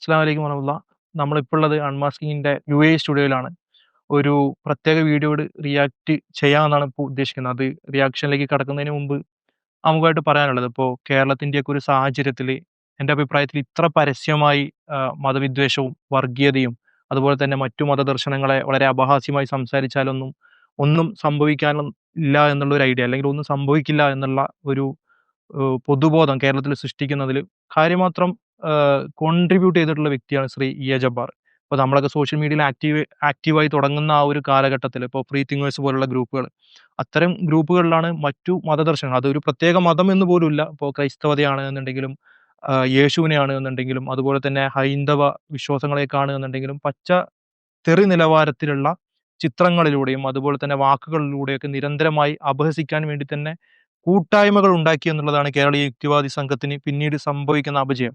അസ്സലാമു അലൈക്കും വറഹ്മത്തുള്ളാഹ്. നമ്മളിപ്പോൾ ഉള്ളത് അൺമാസ്കിങ്ങിന്റെ UAE സ്റ്റുഡിയോയിലാണ്. ഒരു പ്രത്യേക വീഡിയോയോട് റിയാക്ട് ചെയ്യാമെന്നാണ് ഇപ്പോൾ ഉദ്ദേശിക്കുന്നത്. അത് റിയാക്ഷനിലേക്ക് കടക്കുന്നതിന് മുമ്പ് നമുക്കായിട്ട് പറയാനുള്ളത് ഇപ്പോൾ കേരളത്തിന്റെയൊക്കെ ഒരു സാഹചര്യത്തിൽ എൻ്റെ അഭിപ്രായത്തിൽ ഇത്ര പരസ്യമായി മതവിദ്വേഷവും വർഗീയതയും അതുപോലെ തന്നെ മറ്റു മതദർശനങ്ങളെ വളരെ അപഹാസ്യമായി സംസാരിച്ചാലൊന്നും ഒന്നും സംഭവിക്കാനും ഇല്ല എന്നുള്ള ഒരു ഐഡിയ അല്ലെങ്കിൽ ഒന്നും സംഭവിക്കില്ല എന്നുള്ള ഒരു പൊതുബോധം കേരളത്തിൽ സൃഷ്ടിക്കുന്നതിൽ കാര്യമാത്രം കോൺട്രിബ്യൂട്ട് ചെയ്തിട്ടുള്ള വ്യക്തിയാണ് ശ്രീ ഇ.എ. ജബ്ബാർ. ഇപ്പോൾ നമ്മളൊക്കെ സോഷ്യൽ മീഡിയയിൽ ആക്റ്റീവായി തുടങ്ങുന്ന ആ ഒരു കാലഘട്ടത്തിൽ ഇപ്പോൾ ഫ്രീ തിങ്കേഴ്സ് പോലുള്ള ഗ്രൂപ്പുകൾ, അത്തരം ഗ്രൂപ്പുകളിലാണ് മറ്റു മതദർശനങ്ങൾ, അതൊരു പ്രത്യേക മതം എന്ന് പോലും ഇല്ല. ഇപ്പോൾ ക്രൈസ്തവതയാണ് എന്നുണ്ടെങ്കിലും യേശുവിനെയാണ് എന്നുണ്ടെങ്കിലും അതുപോലെ തന്നെ ഹൈന്ദവ വിശ്വാസങ്ങളെയൊക്കെയാണ് എന്നുണ്ടെങ്കിലും പച്ച തെറി നിലവാരത്തിലുള്ള ചിത്രങ്ങളിലൂടെയും അതുപോലെ തന്നെ വാക്കുകളിലൂടെയൊക്കെ നിരന്തരമായി അപഹസിക്കാൻ വേണ്ടി തന്നെ കൂട്ടായ്മകൾ ഉണ്ടാക്കി എന്നുള്ളതാണ് കേരളീയ യുക്തിവാദി സംഘത്തിന് പിന്നീട് സംഭവിക്കുന്ന അപജയം.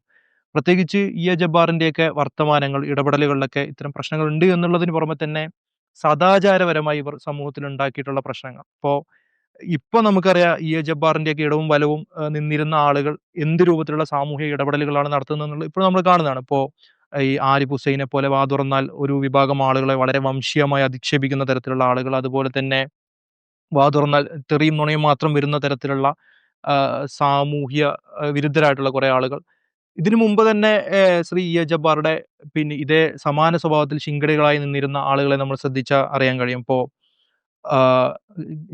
പ്രത്യേകിച്ച് ഇ.എ. ജബ്ബാറിന്റെയൊക്കെ വർത്തമാനങ്ങൾ, ഇടപെടലുകളിലൊക്കെ ഇത്തരം പ്രശ്നങ്ങൾ ഉണ്ട് എന്നുള്ളതിന് പുറമെ തന്നെ സദാചാരപരമായി ഇവർ സമൂഹത്തിൽ ഉണ്ടാക്കിയിട്ടുള്ള പ്രശ്നങ്ങൾ. ഇപ്പൊ നമുക്കറിയാം ഇ.എ. ജബ്ബാറിന്റെയൊക്കെ ഇടവും വലവും നിന്നിരുന്ന ആളുകൾ എന്ത് രൂപത്തിലുള്ള സാമൂഹിക ഇടപെടലുകളാണ് നടത്തുന്നത് എന്നുള്ളത് ഇപ്പോൾ നമ്മൾ കാണുന്നതാണ്. ഈ ആരിഫ് ഹുസൈനെ പോലെ വാ തുറന്നാൽ ഒരു വിഭാഗം ആളുകളെ വളരെ വംശീയമായി അധിക്ഷേപിക്കുന്ന തരത്തിലുള്ള ആളുകൾ, അതുപോലെ തന്നെ വാ തുറന്നാൽ തെറിയും നുണയും മാത്രം വരുന്ന തരത്തിലുള്ള സാമൂഹ്യ വിരുദ്ധരായിട്ടുള്ള കുറെ ആളുകൾ. ഇതിനു മുമ്പ് തന്നെ ശ്രീ ഇ.എ. ജബ്ബാറുടെ പിന്നെ ഇതേ സമാന സ്വഭാവത്തിൽ ശിങ്കടികളായി നിന്നിരുന്ന ആളുകളെ നമ്മൾ ശ്രദ്ധിച്ചാൽ അറിയാൻ കഴിയും. ആഹ്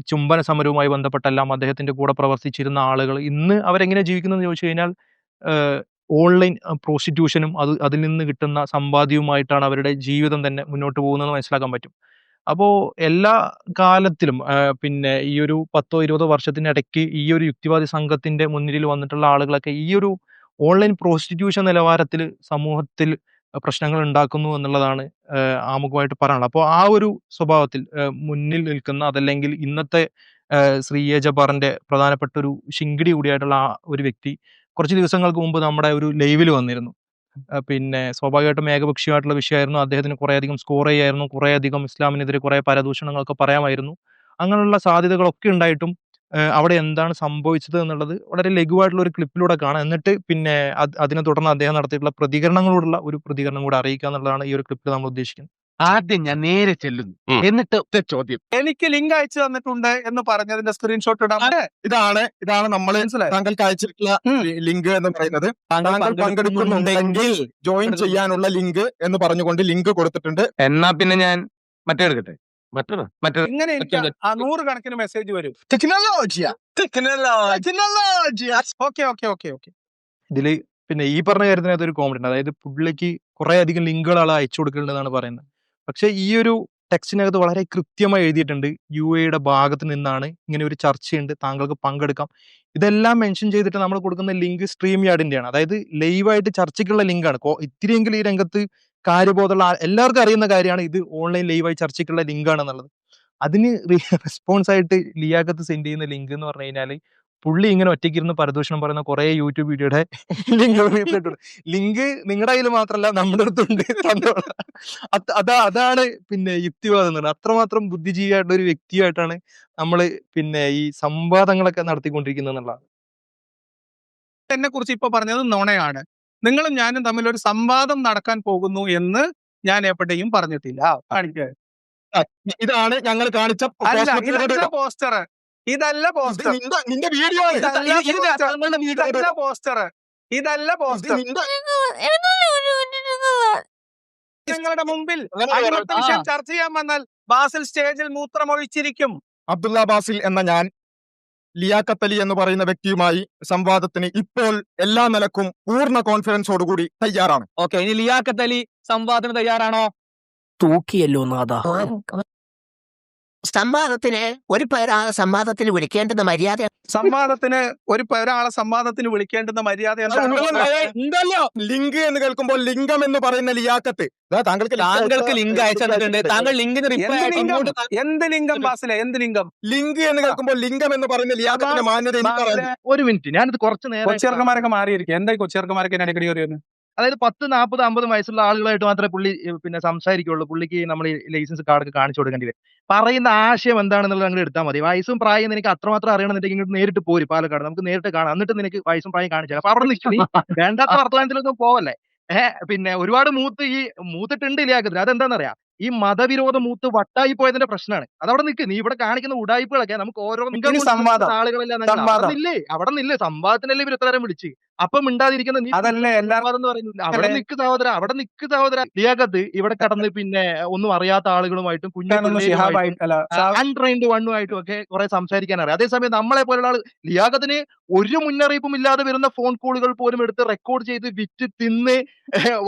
ചുംബന സമരവുമായി ബന്ധപ്പെട്ടെല്ലാം അദ്ദേഹത്തിന്റെ കൂടെ പ്രവർത്തിച്ചിരുന്ന ആളുകൾ ഇന്ന് അവരെങ്ങനെ ജീവിക്കുന്നു എന്ന് ചോദിച്ചു കഴിഞ്ഞാൽ ഓൺലൈൻ പ്രോസ്റ്റിറ്റ്യൂഷനും അതിൽ നിന്ന് കിട്ടുന്ന സമ്പാദ്യവുമായിട്ടാണ് അവരുടെ ജീവിതം തന്നെ മുന്നോട്ട് പോകുന്നതെന്ന് മനസ്സിലാക്കാൻ പറ്റും. അപ്പോ എല്ലാ കാലത്തിലും പിന്നെ ഈ ഒരു 10-20 വർഷത്തിനിടയ്ക്ക് ഈ ഒരു യുക്തിവാദി സംഘത്തിന്റെ മുന്നിൽ വന്നിട്ടുള്ള ആളുകളൊക്കെ ഈ ഒരു ഓൺലൈൻ പ്രോസ്റ്റിറ്റ്യൂഷൻ നിലവാരത്തിൽ സമൂഹത്തിൽ പ്രശ്നങ്ങൾ ഉണ്ടാക്കുന്നു എന്നുള്ളതാണ് ആമുഖമായിട്ട് പറയാനുള്ളത്. അപ്പോൾ ആ ഒരു സ്വഭാവത്തിൽ മുന്നിൽ നിൽക്കുന്ന, അതല്ലെങ്കിൽ ഇന്നത്തെ ശ്രീ എ ജബ്ബാറിന്റെ പ്രധാനപ്പെട്ട ഒരു ശിങ്കിടി കൂടിയായിട്ടുള്ള ആ ഒരു വ്യക്തി കുറച്ച് ദിവസങ്ങൾക്ക് മുമ്പ് നമ്മുടെ ഒരു ലൈവിൽ വന്നിരുന്നു. പിന്നെ സ്വാഭാവികമായിട്ടും ഏകപക്ഷീയമായിട്ടുള്ള വിഷയമായിരുന്നു. അദ്ദേഹത്തിന് കുറേയധികം സ്കോർ ചെയ്യായിരുന്നു. കുറേയധികം ഇസ്ലാമിനെതിരെ കുറേ പരദൂഷണങ്ങളൊക്കെ പറയാമായിരുന്നു. അങ്ങനെയുള്ള സാധ്യതകളൊക്കെ ഉണ്ടായിട്ടും അവിടെ എന്താണ് സംഭവിച്ചത് എന്നുള്ളത് വളരെ ലഘുവായിട്ടുള്ള ഒരു ക്ലിപ്പിലൂടെ കാണാം. എന്നിട്ട് പിന്നെ അതിനെ തുടർന്ന് അദ്ദേഹം നടത്തിയിട്ടുള്ള പ്രതികരണങ്ങളോടുള്ള ഒരു പ്രതികരണം കൂടെ അറിയിക്കുക എന്നുള്ളതാണ് ഈ ഒരു ക്ലിപ്പിൽ നമ്മൾ ഉദ്ദേശിക്കുന്നത്. ആദ്യം ഞാൻ നേരെ ചെല്ലുന്നു. എന്നിട്ട് ഒറ്റ ചോദ്യം. എനിക്ക് ലിങ്ക് അയച്ചു തന്നിട്ടുണ്ട് എന്ന് പറഞ്ഞതിന്റെ സ്ക്രീൻഷോട്ട് ഇടാം. ഇതാണ് നമ്മൾ താങ്കൾക്ക് അയച്ചിട്ടുള്ള ലിങ്ക് എന്ന് പറയുന്നത്. താങ്കൾ പങ്കെടുക്കുന്നുണ്ടെങ്കിൽ ജോയിൻ ചെയ്യാനുള്ള ലിങ്ക് എന്ന് പറഞ്ഞുകൊണ്ട് ലിങ്ക് കൊടുത്തിട്ടുണ്ട്. എന്നാ പിന്നെ ഞാൻ മറ്റേ എടുക്കട്ടെ. ഇങ്ങനെ എനിക്ക് 100 കണക്കിന് മെസ്സേജ് വരും. ഓക്കെ. ഇതില് പിന്നെ ഈ പറഞ്ഞ കാര്യത്തിനകത്ത് ഒരു കോമഡി ഉണ്ട്. അതായത് പുള്ളിക്ക് കുറെ അധികം ലിങ്കുകൾ ആൾ അയച്ചു കൊടുക്കുന്നുണ്ടെന്നാണ് പറയുന്നത്. പക്ഷെ ഈ ഒരു ടെക്സ്റ്റിനകത്ത് വളരെ കൃത്യമായി എഴുതിയിട്ടുണ്ട്, UAEയുടെ ഭാഗത്ത് നിന്നാണ് ഇങ്ങനെ ഒരു ചർച്ചയുണ്ട്, താങ്കൾക്ക് പങ്കെടുക്കാം. ഇതെല്ലാം മെൻഷൻ ചെയ്തിട്ട് നമ്മൾ കൊടുക്കുന്ന ലിങ്ക് സ്ട്രീം യാർഡിന്റെയാണ്. അതായത് ലൈവായിട്ട് ചർച്ചയ്ക്കുള്ള ലിങ്കാണ്. ഇത്തിരിയെങ്കിലും ഈ രംഗത്ത് കാര്യബോധമുള്ള എല്ലാവർക്കും അറിയുന്ന കാര്യമാണ് ഇത് ഓൺലൈൻ ലൈവായി ചർച്ചയ്ക്കുള്ള ലിങ്കാണെന്നുള്ളത്. അതിന് റെസ്പോൺസ് ആയിട്ട് ലിയാഖത്ത് സെൻഡ് ചെയ്യുന്ന ലിങ്ക് എന്ന് പറഞ്ഞു കഴിഞ്ഞാൽ പുള്ളി ഇങ്ങനെ ഒറ്റയ്ക്കിരുന്ന് പരദൂഷണം പറയുന്ന കുറെ യൂട്യൂബ് വീഡിയോയുടെ ലിങ്ക് നിങ്ങളുടെ കയ്യിൽ മാത്രമല്ല നമ്മുടെ അടുത്തുണ്ട്. അതാണ് പിന്നെ യുക്തിവാദം എന്ന് പറയുന്നത്. അത്രമാത്രം ബുദ്ധിജീവിയായിട്ടുള്ള ഒരു വ്യക്തിയായിട്ടാണ് നമ്മൾ പിന്നെ ഈ സംവാദങ്ങളൊക്കെ നടത്തിക്കൊണ്ടിരിക്കുന്നത് എന്നുള്ളതാണ്. എന്നെ കുറിച്ച് ഇപ്പൊ പറഞ്ഞത് നുണയാണ്. നിങ്ങളും ഞാനും തമ്മിൽ ഒരു സംവാദം നടക്കാൻ പോകുന്നു എന്ന് ഞാൻ എവിടെയും പറഞ്ഞിട്ടില്ല. കാണിക്കുക. ഇതാണ് ഞങ്ങൾ കാണിച്ച പോസ്റ്റർ. ഇതല്ല പോസ്റ്റർ. നിന്റെ വീഡിയോ ഇതല്ല പോസ്റ്റർ. ഞങ്ങളുടെ മുമ്പിൽ വിഷയം ചർച്ച ചെയ്യാൻ വന്നാൽ ബാസിൽ സ്റ്റേജിൽ മൂത്രമൊഴിച്ചിരിക്കും. അബ്ദുള്ള ബാസിൽ എന്ന ഞാൻ ലിയാഖത്ത് അലി എന്ന് പറയുന്ന വ്യക്തിയുമായി സംവാദത്തിന് ഇപ്പോൾ എല്ലാ നിലക്കും പൂർണ്ണ കോൺഫിഡൻസോടുകൂടി തയ്യാറാണ്. ഓക്കെ, ഇനി ലിയാഖത്ത് അലി സംവാദത്തിന് തയ്യാറാണോ? തൂക്കിയല്ലോ നാഥ. സംവാദത്തിന് ഒരു പേരാളെ സംവാദത്തിന് വിളിക്കേണ്ടുന്ന മര്യാദ. സംവാദത്തിന് ഒരാളെ സംവാദത്തിന് വിളിക്കേണ്ടുന്ന മര്യാദ ഉണ്ടല്ലോ. ലിങ്ക് എന്ന് കേൾക്കുമ്പോൾ ലിംഗം എന്ന് പറയുന്ന ലിയാഖത്ത്, താങ്കൾക്ക് ലിങ്ക് അയച്ചിട്ടുണ്ട്. താങ്കൾ ലിങ്കിന് റിപ്ലൈ എന്ത് ലിംഗം ബാസിലെ? എന്ത് ലിംഗം? ലിങ്ക് എന്ന് കേൾക്കുമ്പോൾ ലിംഗം എന്ന് പറയുന്ന ലിയാഖത്തിന്റെ മാന്യത ഒരു മിനിറ്റ്, ഞാനിത് കുറച്ച് നേരം കൊച്ചിയർക്കന്മാരൊക്കെ മാറിയിരിക്കും. എന്തായി കൊച്ചിയർക്കന്മാരൊക്കെ അടിക്കടി പറയുന്നത്? അതായത് 10, 40, 50 വയസ്സുള്ള ആളുകളായിട്ട് മാത്രമേ പുള്ളി പിന്നെ സംസാരിക്കുള്ളൂ. പുള്ളിക്ക് നമ്മൾ ഈ ലൈസൻസ് കാർഡൊക്കെ കാണിച്ചു കൊടുക്കേണ്ടി വരും. പറയുന്ന ആശയം എന്താണെന്നുള്ളത് അങ്ങോട്ട് എടുത്താൽ മതി. വയസ്സും പ്രായം നിനക്ക് അത്രമാത്രം അറിയണമെന്നുണ്ടെങ്കിൽ ഇങ്ങോട്ട് നേരിട്ട് പോരും പാലക്കാട്, നമുക്ക് നേരിട്ട് കാണാം. എന്നിട്ട് നിനക്ക് വയസ്സും പ്രായം കാണിച്ചാൽ അപ്പൊ അവിടെ നിൽക്കും. വേണ്ടാത്ത വർത്തമാനത്തിലൊന്നും പോവല്ലേ. പിന്നെ ഒരുപാട് മൂത്തിട്ടുണ്ട് ലിയാഖത്തിന്. അതെന്താണെന്നറിയാം, ഈ മതവിരോധ മൂത്ത് വട്ടായി പോയതിന്റെ പ്രശ്നമാണ്. അതവിടെ നിൽക്ക്. നീ ഇവിടെ കാണിക്കുന്ന ഉടായിപ്പുകളൊക്കെ നമുക്ക് ഓരോ ഇനി സംവാദം ആളുകളെല്ലാം സംവാദം അവിടെ നില്ലേ സംവാദത്തിനല്ലേ ഇവർ ഇത്രയും വിളിച്ച്. അപ്പം മിണ്ടാതിരിക്കുന്ന നീ അതല്ലേ എല്ലാവരും സംവാദം എന്ന് പറയുന്നില്ല. അവിടെ നിൽക്ക് സഹോദര. ലിയാഖത്ത് ഇവിടെ കടന്ന് പിന്നെ ഒന്നും അറിയാത്ത ആളുകളുമായിട്ടും ഷിഹാബായിട്ട് അല്ല അൺട്രെയിൻഡ് വണ്ണുമായിട്ടും ഒക്കെ കുറെ സംസാരിക്കാൻ അറിയാം. അതേസമയം നമ്മളെ പോലുള്ള ആൾ ലിയാഖത്തിന് ഒരു മുന്നറിയിപ്പും ഇല്ലാതെ വരുന്ന ഫോൺ കോളുകൾ പോലും എടുത്ത് റെക്കോർഡ് ചെയ്ത് വിറ്റ് തിന്ന്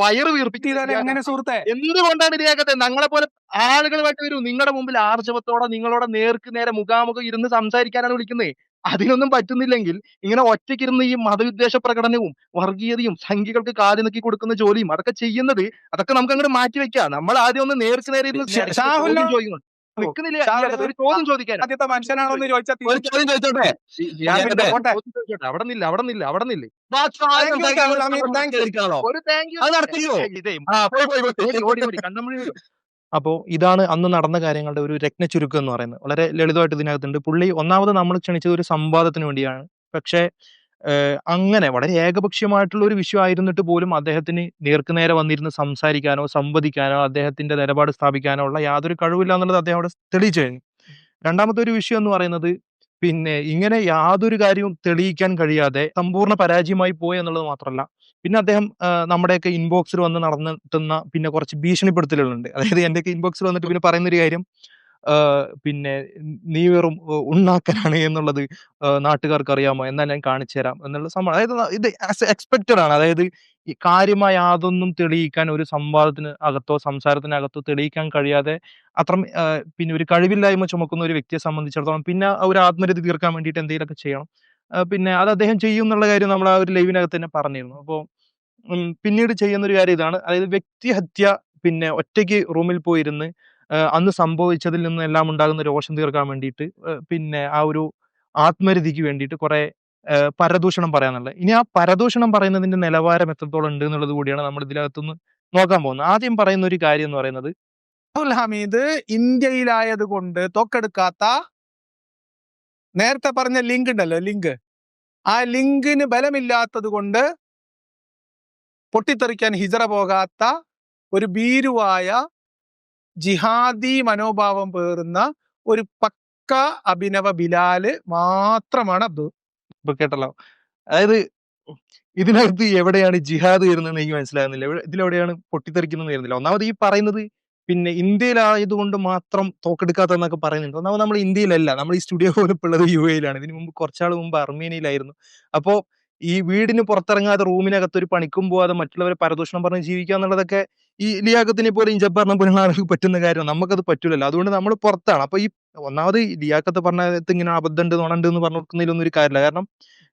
വയറ് വീർപ്പിക്കുന്നത് എങ്ങനെ സുഹൃത്തെ എന്തുകൊണ്ടാണ് ലിയാഖത്തെ? ഞങ്ങളെ പോലെ ആളുകളുമായിട്ട് വരൂ, നിങ്ങളുടെ മുമ്പിൽ ആർജവത്തോടെ നിങ്ങളോട് നേർക്ക് നേരെ മുഖാമുഖം ഇരുന്ന് സംസാരിക്കാനാണ് വിളിക്കുന്നത്. അതിനൊന്നും പറ്റുന്നില്ലെങ്കിൽ ഇങ്ങനെ ഒറ്റയ്ക്കിരുന്ന് ഈ മതവിദ്വേഷ പ്രകടനവും വർഗീയതയും സംഖ്യകൾക്ക് കാല് നീക്കി കൊടുക്കുന്ന ജോലിയും അതൊക്കെ ചെയ്യുന്നത്, അതൊക്കെ നമുക്ക് അങ്ങോട്ട് മാറ്റി വെക്കാം. നമ്മൾ ആദ്യം ഒന്ന് നേർക്ക് നേരെ ഇരുന്ന് ഷാഹുലിനോ- ചോദ്യം ചോദിക്കണം. നിൽക്കുന്നില്ല ലിയാഖത്ത്, ഒരു ചോദ്യം ചോദിക്കാൻ. ആദ്യത്തെ മനുഷ്യനാണോ എന്ന് ചോദിച്ചാൽ ഒരു ചോദ്യം ചോദിച്ചോട്ടെ അവിടെ നില്ല. ഒരു താങ്ക് യു അത് നടത്തിയോ? ഇതേ ഓടി കണ്ണമണി വരും. അപ്പോൾ ഇതാണ് അന്ന് നടന്ന കാര്യങ്ങളുടെ ഒരു രത്നച്ചുരുക്കം എന്ന് പറയുന്നത്. വളരെ ലളിതമായിട്ട് ഇതിനകത്തുണ്ട്. പുള്ളി ഒന്നാമത് നമ്മൾ ക്ഷണിച്ചത് ഒരു സംവാദത്തിന് വേണ്ടിയാണ്. പക്ഷേ അങ്ങനെ വളരെ ഏകപക്ഷീയമായിട്ടുള്ള ഒരു വിഷയം ആയിരുന്നിട്ട് പോലും അദ്ദേഹത്തിന് നേർക്കുനേരെ വന്നിരുന്ന് സംസാരിക്കാനോ സംവദിക്കാനോ അദ്ദേഹത്തിന്റെ നിലപാട് സ്ഥാപിക്കാനോ ഉള്ള യാതൊരു കഴിവില്ല എന്നുള്ളത് അദ്ദേഹം അവിടെ തെളിയിച്ചു കഴിഞ്ഞു. രണ്ടാമത്തെ ഒരു വിഷയം എന്ന് പറയുന്നത് പിന്നെ ഇങ്ങനെ യാതൊരു കാര്യവും തെളിയിക്കാൻ കഴിയാതെ സമ്പൂർണ്ണ പരാജയമായി പോയി എന്നുള്ളത് മാത്രമല്ല, പിന്നെ അദ്ദേഹം നമ്മുടെയൊക്കെ ഇൻബോക്സിൽ വന്ന് നടന്നെത്തുന്ന പിന്നെ കുറച്ച് ഭീഷണിപ്പെടുത്തലുകളുണ്ട്. അതായത് എന്റെയൊക്കെ ഇൻബോക്സിൽ വന്നിട്ട് പിന്നെ പറയുന്നൊരു കാര്യം, പിന്നെ നീ വെറും ഉണ്ണാക്കനാണ് എന്നുള്ളത് നാട്ടുകാർക്ക് അറിയാമോ, എന്നാൽ ഞാൻ കാണിച്ചു തരാം എന്നുള്ള സംഭവം. അതായത് ഇത് എക്സ്പെക്റ്റഡ് ആണ്. അതായത് ഈ കാര്യമായ യാതൊന്നും തെളിയിക്കാൻ ഒരു സംവാദത്തിന് അകത്തോ സംസാരത്തിനകത്തോ തെളിയിക്കാൻ കഴിയാതെ അത്ര പിന്നെ ഒരു കഴിവില്ലായ്മ ചുമക്കുന്ന ഒരു വ്യക്തിയെ സംബന്ധിച്ചിടത്തോളം പിന്നെ ഒരു ആത്മരതി തീർക്കാൻ വേണ്ടിയിട്ട് എന്തെങ്കിലുമൊക്കെ ചെയ്യണം. പിന്നെ അത് അദ്ദേഹം ചെയ്യും എന്നുള്ള കാര്യം നമ്മൾ ആ ഒരു ലൈവിനകത്ത് തന്നെ പറഞ്ഞിരുന്നു. അപ്പോൾ പിന്നീട് ചെയ്യുന്ന ഒരു കാര്യം ഇതാണ്. അതായത് വ്യക്തിഹത്യ, പിന്നെ ഒറ്റയ്ക്ക് റൂമിൽ പോയിരുന്ന് അന്ന് സംഭവിച്ചതിൽ നിന്ന് എല്ലാം ഉണ്ടാകുന്ന രോഷം തീർക്കാൻ വേണ്ടിയിട്ട് പിന്നെ ആ ഒരു ആത്മരതിക്ക് വേണ്ടിയിട്ട് കുറെ പരദൂഷണം പറയാന്നുള്ളത്. ഇനി ആ പരദൂഷണം പറയുന്നതിന്റെ നിലവാരം എത്രത്തോളം ഉണ്ട് എന്നുള്ളത് കൂടിയാണ് നമ്മൾ ഇതിനകത്തുനിന്ന് നോക്കാൻ പോകുന്നത്. ആദ്യം പറയുന്ന ഒരു കാര്യം എന്ന് പറയുന്നത്, അബ്ദുൽ ഹമീദ് ഇന്ത്യയിലായത് കൊണ്ട് തൊക്കെടുക്കാത്ത നേരത്തെ പറഞ്ഞ ലിങ്ക് ഉണ്ടല്ലോ, ആ ലിങ്കിന് ബലമില്ലാത്തത് കൊണ്ട് പൊട്ടിത്തെറിക്കാൻ ഹിജറ പോകാത്ത ഒരു ഭീരുവായ ജിഹാദി മനോഭാവം പേറുന്ന ഒരു പക്ക അഭിനവ ബിലാല് മാത്രമാണ് അബ്ദുൾ. ഇപ്പൊ കേട്ടല്ലോ. അതായത് ഇതിനകത്ത് എവിടെയാണ് ജിഹാദ് വരുന്നതെന്ന് എനിക്ക് മനസ്സിലാകുന്നില്ല. ഇതിലെവിടെയാണ് പൊട്ടിത്തെറിക്കുന്നത് വരുന്നില്ല. ഒന്നാമത് ഈ പറയുന്നത് പിന്നെ ഇന്ത്യയിലായതുകൊണ്ട് മാത്രം തോക്കെടുക്കാത്തതെന്നൊക്കെ പറയുന്നുണ്ട്. ഒന്നാമത് നമ്മൾ ഇന്ത്യയിലല്ല, നമ്മൾ ഈ സ്റ്റുഡിയോ പോലും ഇപ്പോൾ ഉള്ളത് യുഎഇയിലാണ്. ഇതിന് മുമ്പ് കുറച്ചാൾ മുമ്പ് അർമേനിയയിലായിരുന്നു. അപ്പോ ഈ വീടിന് പുറത്തിറങ്ങാതെ റൂമിനകത്ത് ഒരു പണിക്കും പോവാതെ മറ്റുള്ളവരെ പരദൂഷണം പറഞ്ഞ് ജീവിക്കുക എന്നുള്ളതൊക്കെ ഈ ലിയാഖത്തിനെ പോലെയും ജബ്ബാറിനെ പോലുള്ള ആളുകൾക്ക് പറ്റുന്ന കാര്യമാണ്. നമുക്കത് പറ്റൂലല്ലോ. അതുകൊണ്ട് നമ്മൾ പുറത്താണ്. അപ്പൊ ഈ ഒന്നാമത് ലിയാഖത്ത് പറഞ്ഞത് ഇങ്ങനെ അബദ്ധമുണ്ട് നുണണ്ട് എന്ന് പറഞ്ഞു കൊടുക്കുന്നതിലൊന്നും ഒരു കാര്യമില്ല. കാരണം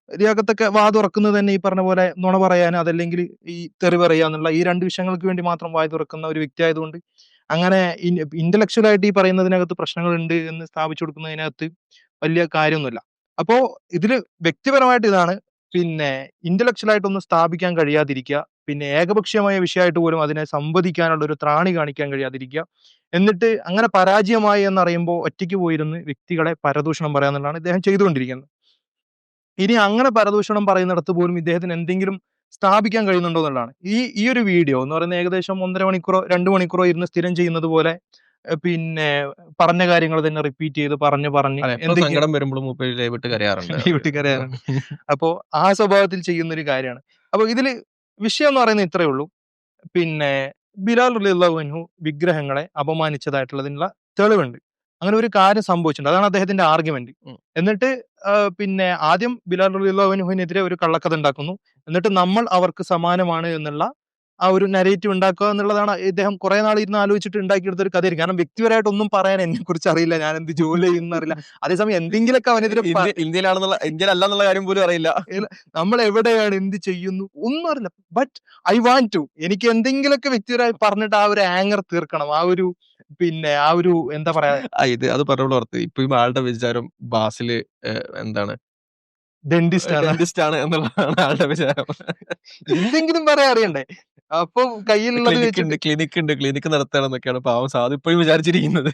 ലിയാഖത്തൊക്കെ വാ തുറക്കുന്നത് തന്നെ ഈ പറഞ്ഞ പോലെ നുണ പറയാനോ അതല്ലെങ്കിൽ ഈ തെറി പറയുക എന്നുള്ള ഈ രണ്ട് വിഷയങ്ങൾക്ക് വേണ്ടി മാത്രം വായി തുറക്കുന്ന ഒരു വ്യക്തി ആയതുകൊണ്ട് അങ്ങനെ ഇന്റലക്ച്വൽ ആയിട്ട് ഈ പറയുന്നതിനകത്ത് പ്രശ്നങ്ങളുണ്ട് എന്ന് സ്ഥാപിച്ചു കൊടുക്കുന്നതിനകത്ത് വലിയ കാര്യമൊന്നുമില്ല. അപ്പോ ഇതില് വ്യക്തിപരമായിട്ട് ഇതാണ്, പിന്നെ ഇന്റലക്ച്വൽ ആയിട്ടൊന്നും സ്ഥാപിക്കാൻ കഴിയാതിരിക്കുക, പിന്നെ ഏകപക്ഷീയമായ വിഷയമായിട്ട് പോലും അതിനെ സംവദിക്കാനുള്ള ഒരു ത്രാണി കാണിക്കാൻ കഴിയാതിരിക്കുക, എന്നിട്ട് അങ്ങനെ പരാജയമായി എന്നറിയുമ്പോൾ ഒറ്റയ്ക്ക് പോയിരുന്ന് വ്യക്തികളെ പരദൂഷണം പറയാന്നുള്ളതാണ് ഇദ്ദേഹം ചെയ്തുകൊണ്ടിരിക്കുന്നത്. ഇനി അങ്ങനെ പരദൂഷണം പറയുന്നിടത്ത് പോലും ഇദ്ദേഹത്തിന് എന്തെങ്കിലും സ്ഥാപിക്കാൻ കഴിയുന്നുണ്ടോ എന്നുള്ളതാണ്. ഈ ഒരു വീഡിയോ എന്ന് പറയുന്നത് ഏകദേശം 1.5 മണിക്കൂറോ 2 മണിക്കൂറോ ഇരുന്ന് സ്ഥിരം ചെയ്യുന്നത് പോലെ പിന്നെ പറഞ്ഞ കാര്യങ്ങൾ തന്നെ റിപ്പീറ്റ് ചെയ്ത് പറഞ്ഞ് സങ്കടം വരുമ്പോഴും വിട്ട് കരയാറുണ്ട്. അപ്പോ ആ സ്വഭാവത്തിൽ ചെയ്യുന്ന ഒരു കാര്യമാണ്. അപ്പൊ ഇതില് വിഷയം എന്ന് പറയുന്നത് ഇത്രയേ ഉള്ളൂ. പിന്നെ ബിലാൽ റളിയല്ലാഹു അൻഹു വിഗ്രഹങ്ങളെ അപമാനിച്ചതായിട്ടുള്ളതിനുള്ള തെളിവുണ്ട്. അങ്ങനെ ഒരു കാര്യം സംഭവിച്ചിട്ടുണ്ട്. അതാണ് അദ്ദേഹത്തിന്റെ ആർഗ്യുമെന്റ്. എന്നിട്ട് പിന്നെ ആദ്യം ബിലാൽ റളിയല്ലാഹു അൻഹുവിനെതിരെ ഒരു കള്ളക്കഥ ഉണ്ടാക്കുന്നു. എന്നിട്ട് നമ്മൾ അവർക്ക് സമാനമാണ് എന്നുള്ള ആ ഒരു നരേറ്റീവ് ഉണ്ടാക്കുക എന്നുള്ളതാണ് ഇദ്ദേഹം കുറെ നാൾ ഇരുന്ന് ആലോചിച്ചിട്ട് ഉണ്ടാക്കിയെടുത്ത ഒരു കഥയായിരിക്കും. കാരണം വ്യക്തിപരമായിട്ട് ഒന്നും പറയാൻ എന്നെ കുറിച്ച് അറിയില്ല, ഞാൻ എന്ത് ജോലി ചെയ്യുന്ന അറിയില്ല. അതേസമയം എന്തെങ്കിലുമൊക്കെ അവനെതിരെ ഇന്ത്യയിലാണെന്നുള്ള കാര്യം പോലും അറിയില്ല. നമ്മൾ എവിടെയാണ് എന്ത് ചെയ്യുന്നു ഒന്നും അറിയില്ല. ബട്ട് ഐ വാണ്ട് ടു, എനിക്ക് എന്തെങ്കിലുമൊക്കെ വ്യക്തിപരമായി പറഞ്ഞിട്ട് ആ ഒരു ആങ്കർ തീർക്കണം. ആ ഒരു പിന്നെ ആ ഒരു എന്താ പറയാ, അത് പറഞ്ഞോളൂ ഓർത്ത്. ഇപ്പൊ ഈ ആളുടെ വിചാരം ബാസില് എന്താണ് ഡെന്റിസ്റ്റ് ആണ് എന്നുള്ളതാണ് ആളുടെ വിചാരം. എന്തെങ്കിലും പറയാൻ അറിയണ്ടേ. അപ്പൊ കയ്യിലുള്ളത് ക്ലിനിക്ക് നടത്തുകയാണെന്നൊക്കെയാണ് പാവം സാധു ഇപ്പോഴും വിചാരിച്ചിരിക്കുന്നത്.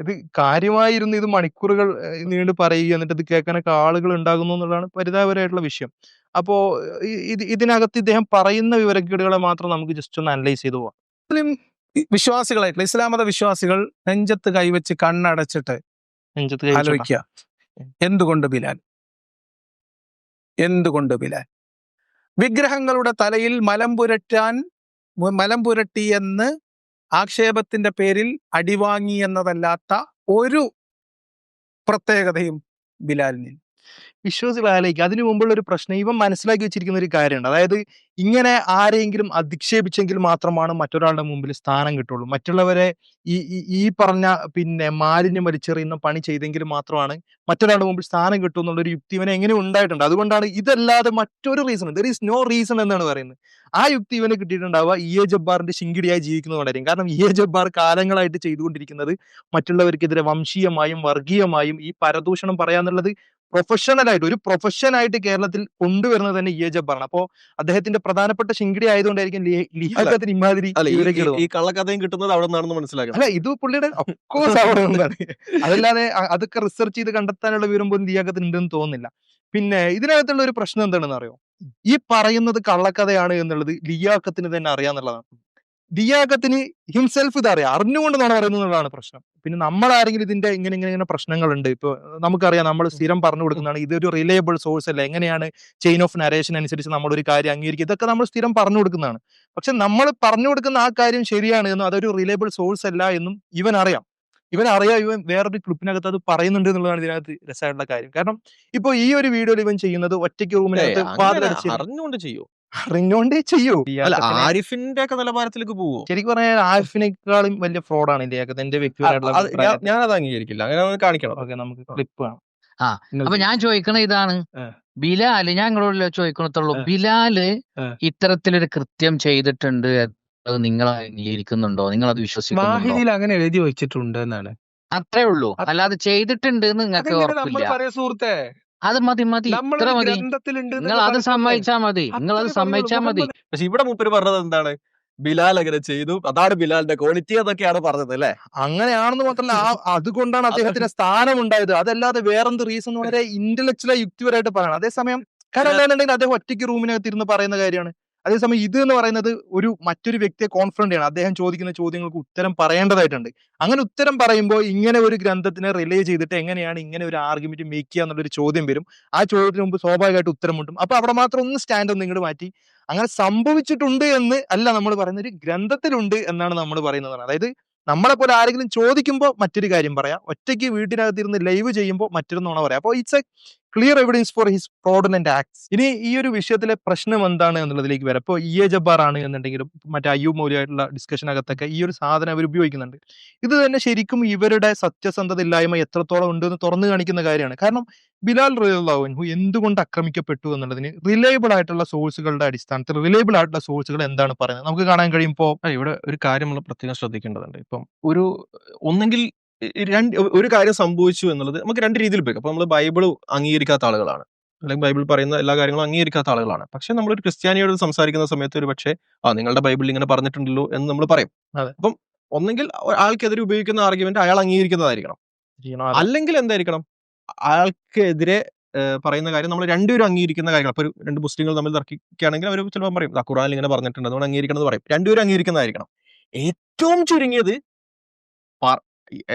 ഇത് കാര്യമായിരുന്നു, ഇത് മണിക്കൂറുകൾ നീണ്ടു പറയുക, എന്നിട്ട് ഇത് കേൾക്കാനൊക്കെ ആളുകൾ ഉണ്ടാകുന്നു എന്നുള്ളതാണ് പരിതാപകരമായിട്ടുള്ള വിഷയം. അപ്പോ ഇതിനകത്ത് ഇദ്ദേഹം പറയുന്ന വിവരക്കേടുകളെ മാത്രം നമുക്ക് ജസ്റ്റ് ഒന്ന് അനലൈസ് ചെയ്തു പോവാം. മുസ്ലിം വിശ്വാസികളായിട്ടുള്ള ഇസ്ലാം മത വിശ്വാസികൾ നെഞ്ചത്ത് കൈവച്ച് കണ്ണടച്ചിട്ട് ആലോചിക്കുക, എന്തുകൊണ്ട് ബിലാൽ വിഗ്രഹങ്ങളുടെ തലയിൽ മലം പുരട്ടി എന്ന് ആക്ഷേപത്തിന്റെ പേരിൽ അടിവാങ്ങി എന്നതല്ലാത്ത ഒരു പ്രത്യേകതയും ബിലാലിന്. വിശ്വാസികൾ ആലോചിക്കുക, അതിനു മുമ്പുള്ള ഒരു പ്രശ്നം ഇവൻ മനസ്സിലാക്കി വെച്ചിരിക്കുന്ന ഒരു കാര്യമുണ്ട്. അതായത് ഇങ്ങനെ ആരെങ്കിലും അധിക്ഷേപിച്ചെങ്കിൽ മാത്രമാണ് മറ്റൊരാളുടെ മുമ്പിൽ സ്ഥാനം കിട്ടുള്ളൂ. മറ്റുള്ളവരെ ഈ പറഞ്ഞ മാലിന്യം വലിച്ചെറിയുന്ന പണി ചെയ്തെങ്കിൽ മാത്രമാണ് മറ്റൊരാളുടെ മുമ്പിൽ സ്ഥാനം കിട്ടും എന്നുള്ളൊരു യുക്തി ഇവനെ എങ്ങനെ ഉണ്ടായിട്ടുണ്ട്. അതുകൊണ്ടാണ് ഇതല്ലാതെ മറ്റൊരു reason, there is no reason എന്നാണ് പറയുന്നത്. ആ യുക്തി ഇവന് കിട്ടിയിട്ടുണ്ടാവുക EA ജബ്ബാറിന്റെ ശിങ്കിടിയായി ജീവിക്കുന്നതുകൊണ്ടായിരിക്കും. കാരണം EA ജബ്ബാർ കാലങ്ങളായിട്ട് ചെയ്തുകൊണ്ടിരിക്കുന്നത് മറ്റുള്ളവർക്കെതിരെ വംശീയമായും വർഗീയമായും ഈ പരദൂഷണം പറയാന്നുള്ളത് പ്രൊഫഷണലായിട്ട് ഒരു പ്രൊഫഷനായിട്ട് കേരളത്തിൽ കൊണ്ടുവരുന്നത് തന്നെ EA ജബ്ബാറാണ്. അപ്പോ അദ്ദേഹത്തിന്റെ പ്രധാനപ്പെട്ട ശിങ്കിടി ആയതുകൊണ്ടായിരിക്കും ലിയാഖത്തിന് ഇമാതിരി ഈ കള്ളക്കഥയും കിട്ടുന്നത് അവിടെ നിന്നാണെന്ന് മനസ്സിലാക്കണം. അല്ല, ഇത് പുള്ളിയുടെ ഒഫ്കോഴ്സ് അവിടെ നിന്നാണ്. അതല്ലാതെ അതൊക്കെ റിസർച്ച് ചെയ്ത് കണ്ടെത്താനുള്ള വിവരം പോലും ലിയാഖത്തിന് ഉണ്ടെന്ന് തോന്നുന്നില്ല. പിന്നെ ഇതിനകത്തുള്ള ഒരു പ്രശ്നം എന്താണെന്ന് അറിയോ? ഈ പറയുന്നത് കള്ളക്കഥയാണ് എന്നുള്ളത് ലിയാഖത്തിന് തന്നെ അറിയാന്നുള്ളതാണ്. ലിയാഖത്തിന് ഹിംസെൽഫ് ഇത് അറിയാം, അറിഞ്ഞുകൊണ്ടാണ് പറയുന്നത് എന്നുള്ളതാണ് പ്രശ്നം. പിന്നെ നമ്മളാരെങ്കിലും ഇതിന്റെ ഇങ്ങനെ പ്രശ്നങ്ങളുണ്ട്, ഇപ്പൊ നമുക്കറിയാം, നമ്മൾ സ്ഥിരം പറഞ്ഞു കൊടുക്കുന്നതാണ് ഇതൊരു റിലയബിൾ സോഴ്സ് അല്ല, എങ്ങനെയാണ് ചെയിൻ ഓഫ് നരേഷൻ അനുസരിച്ച് നമ്മളൊരു കാര്യം അംഗീകരിക്കുക, ഇതൊക്കെ നമ്മൾ സ്ഥിരം പറഞ്ഞു കൊടുക്കുന്നതാണ്. പക്ഷെ നമ്മൾ പറഞ്ഞു കൊടുക്കുന്ന ആ കാര്യം ശരിയാണ് എന്നും അതൊരു റിലയബിൾ സോഴ്സ് അല്ല എന്നും ഇവൻ അറിയാം. ഇവൻ വേറൊരു ക്ലിപ്പിനകത്ത് അത് പറയുന്നുണ്ട് എന്നുള്ളതാണ് ഇതിനകത്ത് രസമായിട്ടുള്ള കാര്യം. കാരണം ഇപ്പൊ ഈ ഒരു വീഡിയോയിൽ ഇവൻ ചെയ്യുന്നത് ഒറ്റയ്ക്ക് റൂമിനകത്ത് അറിഞ്ഞുകൊണ്ട് ചെയ്യൂ, അറിഞ്ഞോണ്ടേ ചെയ്യൂ. ആരിഫിന്റെ ഒക്കെ നിലവാരത്തിലേക്ക് പോവോ? ശരിക്കും പറഞ്ഞാൽ ആരിഫിനേക്കാളും വലിയ ഫ്രോഡാണ് ലിയാഖത്ത്, എന്റെ വ്യക്തിപരമായിട്ടുള്ള. ഞാനത് അംഗീകരിക്കില്ല, അങ്ങനെ കാണിക്കണം. ഓക്കെ, നമുക്ക് ക്ലിപ്പ് കാണാം. അപ്പൊ ഞാൻ ചോദിക്കണ ഇതാണ്, ബിലാല്, ഞാൻ നിങ്ങളോട് ചോദിക്കണത്തുള്ളൂ, ബിലാല് ഇത്തരത്തിലൊരു കൃത്യം ചെയ്തിട്ടുണ്ട്, അത് നിങ്ങൾ അംഗീകരിക്കുന്നുണ്ടോ? നിങ്ങൾ അത് വിശ്വസിക്കുന്നുണ്ടോ? അങ്ങനെ എഴുതി വെച്ചിട്ടുണ്ട് എന്നാണ്, അത്രേ ഉള്ളൂ. അല്ലാതെ ചെയ്തിട്ടുണ്ട് എന്ന് നിങ്ങൾക്ക് ഉറപ്പില്ല. സുഹൃത്തെ, അത് മതി, ഇത്ര മതി. നിങ്ങൾ അത് സമ്മതിച്ചാ മതി. പക്ഷെ ഇവിടെ മൂപ്പര് പറഞ്ഞത് എന്താണ്? ബിലാൽ അങ്ങനെ ചെയ്തു, അതാണ് ബിലാലിന്റെ ക്വാളിറ്റി എന്നൊക്കെയാണ് പറഞ്ഞത് അല്ലേ? അങ്ങനെയാണെന്ന് മാത്രമല്ല, അതുകൊണ്ടാണ് അദ്ദേഹത്തിന് സ്ഥാനം ഉണ്ടായത്. അതല്ലാതെ വേറെന്ത് റീസൺ വളരെ ഇന്റലക്ച്വൽ യുക്തിപരമായിട്ട് പറയണം. അതേസമയം കാരണം എന്താണെന്നുണ്ടെങ്കിൽ അദ്ദേഹം ഒറ്റയ്ക്ക് റൂമിനകത്ത് ഇരുന്ന് പറയുന്ന കാര്യമാണ്. അതേസമയം ഇത് എന്ന് പറയുന്നത് മറ്റൊരു വ്യക്തിയെ കോൺഫ്രണ്ട് ചെയ്യണം. അദ്ദേഹം ചോദിക്കുന്ന ചോദ്യങ്ങൾക്ക് ഉത്തരം പറയേണ്ടതായിട്ടുണ്ട്. അങ്ങനെ ഉത്തരം പറയുമ്പോൾ ഇങ്ങനെ ഒരു ഗ്രന്ഥത്തിനെ റിലേ ചെയ്തിട്ട് എങ്ങനെയാണ് ഇങ്ങനെ ഒരു ആർഗ്യുമെന്റ് മേക്ക് ചെയ്യുക എന്നുള്ളൊരു ചോദ്യം വരും. ആ ചോദ്യത്തിന് മുമ്പ് സ്വാഭാവികമായിട്ട് ഉത്തരം മുട്ടും. അപ്പൊ അവിടെ മാത്രം ഒന്ന് സ്റ്റാൻഡ് ഒന്ന് ഇങ്ങോട്ട് മാറ്റി, അങ്ങനെ സംഭവിച്ചിട്ടുണ്ട് എന്ന് അല്ല നമ്മൾ പറയുന്നത്, ഒരു ഗ്രന്ഥത്തിലുണ്ട് എന്നാണ് നമ്മൾ പറയുന്നത്. അതായത് നമ്മളെ പോലെ ആരെങ്കിലും ചോദിക്കുമ്പോൾ മറ്റൊരു കാര്യം പറയാം, ഒറ്റയ്ക്ക് വീട്ടിനകത്തിരുന്ന് ലൈവ് ചെയ്യുമ്പോൾ മറ്റൊരു നുണ പറയാം. അപ്പോൾ it's A clear evidence for his fraudulent acts. ഇനി ഈ ഒരു വിഷയത്തിലെ പ്രശ്നം എന്താണ് എന്നുള്ളതിലേക്ക് വരാം. ഇപ്പോൾ EA ജബ്ബാർ ആണ് എന്നുണ്ടെങ്കിലും മറ്റേ അയ്യൂബ് മൗലിയായിട്ടുള്ള ഡിസ്കഷനകത്തൊക്കെ ഈ ഒരു സാധനം അവർ ഉപയോഗിക്കുന്നുണ്ട്. ഇത് തന്നെ ശരിക്കും ഇവരുടെ സത്യസന്ധത ഇല്ലായ്മ എത്രത്തോളം ഉണ്ടെന്ന് തുറന്നു കാണിക്കുന്ന കാര്യമാണ്. കാരണം ബിലാൽ റളിയല്ലാഹു അൻഹു എന്തുകൊണ്ട് ആക്രമിക്കപ്പെട്ടു എന്നുള്ളതിന് റിലയബിൾ ആയിട്ടുള്ള സോഴ്സുകളുടെ അടിസ്ഥാനത്തിൽ റിലയബിൾ ആയിട്ടുള്ള സോഴ്സുകൾ എന്താണ് പറയുന്നത് നമുക്ക് കാണാൻ കഴിയുമ്പോൾ ഇവിടെ ഒരു കാര്യം നമ്മൾ പ്രത്യേകം ശ്രദ്ധിക്കേണ്ടതുണ്ട്. ഇപ്പം ഒന്നെങ്കിൽ ഒരു കാര്യം സംഭവിച്ചു എന്നുള്ളത് നമുക്ക് രണ്ട് രീതിയിൽ ഉപയോഗിക്കാം. അപ്പൊ നമ്മൾ ബൈബിൾ അംഗീകരിക്കാത്ത ആളുകളാണ്, അല്ലെങ്കിൽ ബൈബിൾ പറയുന്ന എല്ലാ കാര്യങ്ങളും അംഗീകരിക്കാത്ത ആളുകളാണ്. പക്ഷെ നമ്മളൊരു ക്രിസ്ത്യാനിയോട് സംസാരിക്കുന്ന സമയത്ത് ഒരു പക്ഷേ നിങ്ങളുടെ ബൈബിളിൽ ഇങ്ങനെ പറഞ്ഞിട്ടുണ്ടല്ലോ എന്ന് നമ്മൾ പറയും. അപ്പം ഒന്നെങ്കിൽ ആൾക്കെതിരെ ഉപയോഗിക്കുന്ന ആർഗ്യുമെന്റ് അയാൾ അംഗീകരിക്കുന്നതായിരിക്കണം, അല്ലെങ്കിൽ എന്തായിരിക്കണം, അയാൾക്കെതിരെ പറയുന്ന കാര്യം നമ്മൾ രണ്ടുപേരും അംഗീകരിക്കുന്ന കാര്യങ്ങൾ. അപ്പൊ രണ്ട് മുസ്ലിങ്ങൾ തമ്മിൽ തർക്കിക്കുകയാണെങ്കിൽ അവർ ചിലപ്പോൾ പറയും ഖുർആനിൽ ഇങ്ങനെ പറഞ്ഞിട്ടുണ്ട്, അതുകൊണ്ട് അംഗീകരിക്കണം എന്ന് പറയും. രണ്ടുപേരും അംഗീകരിക്കുന്നതായിരിക്കണം. ഏറ്റവും ചുരുങ്ങിയത്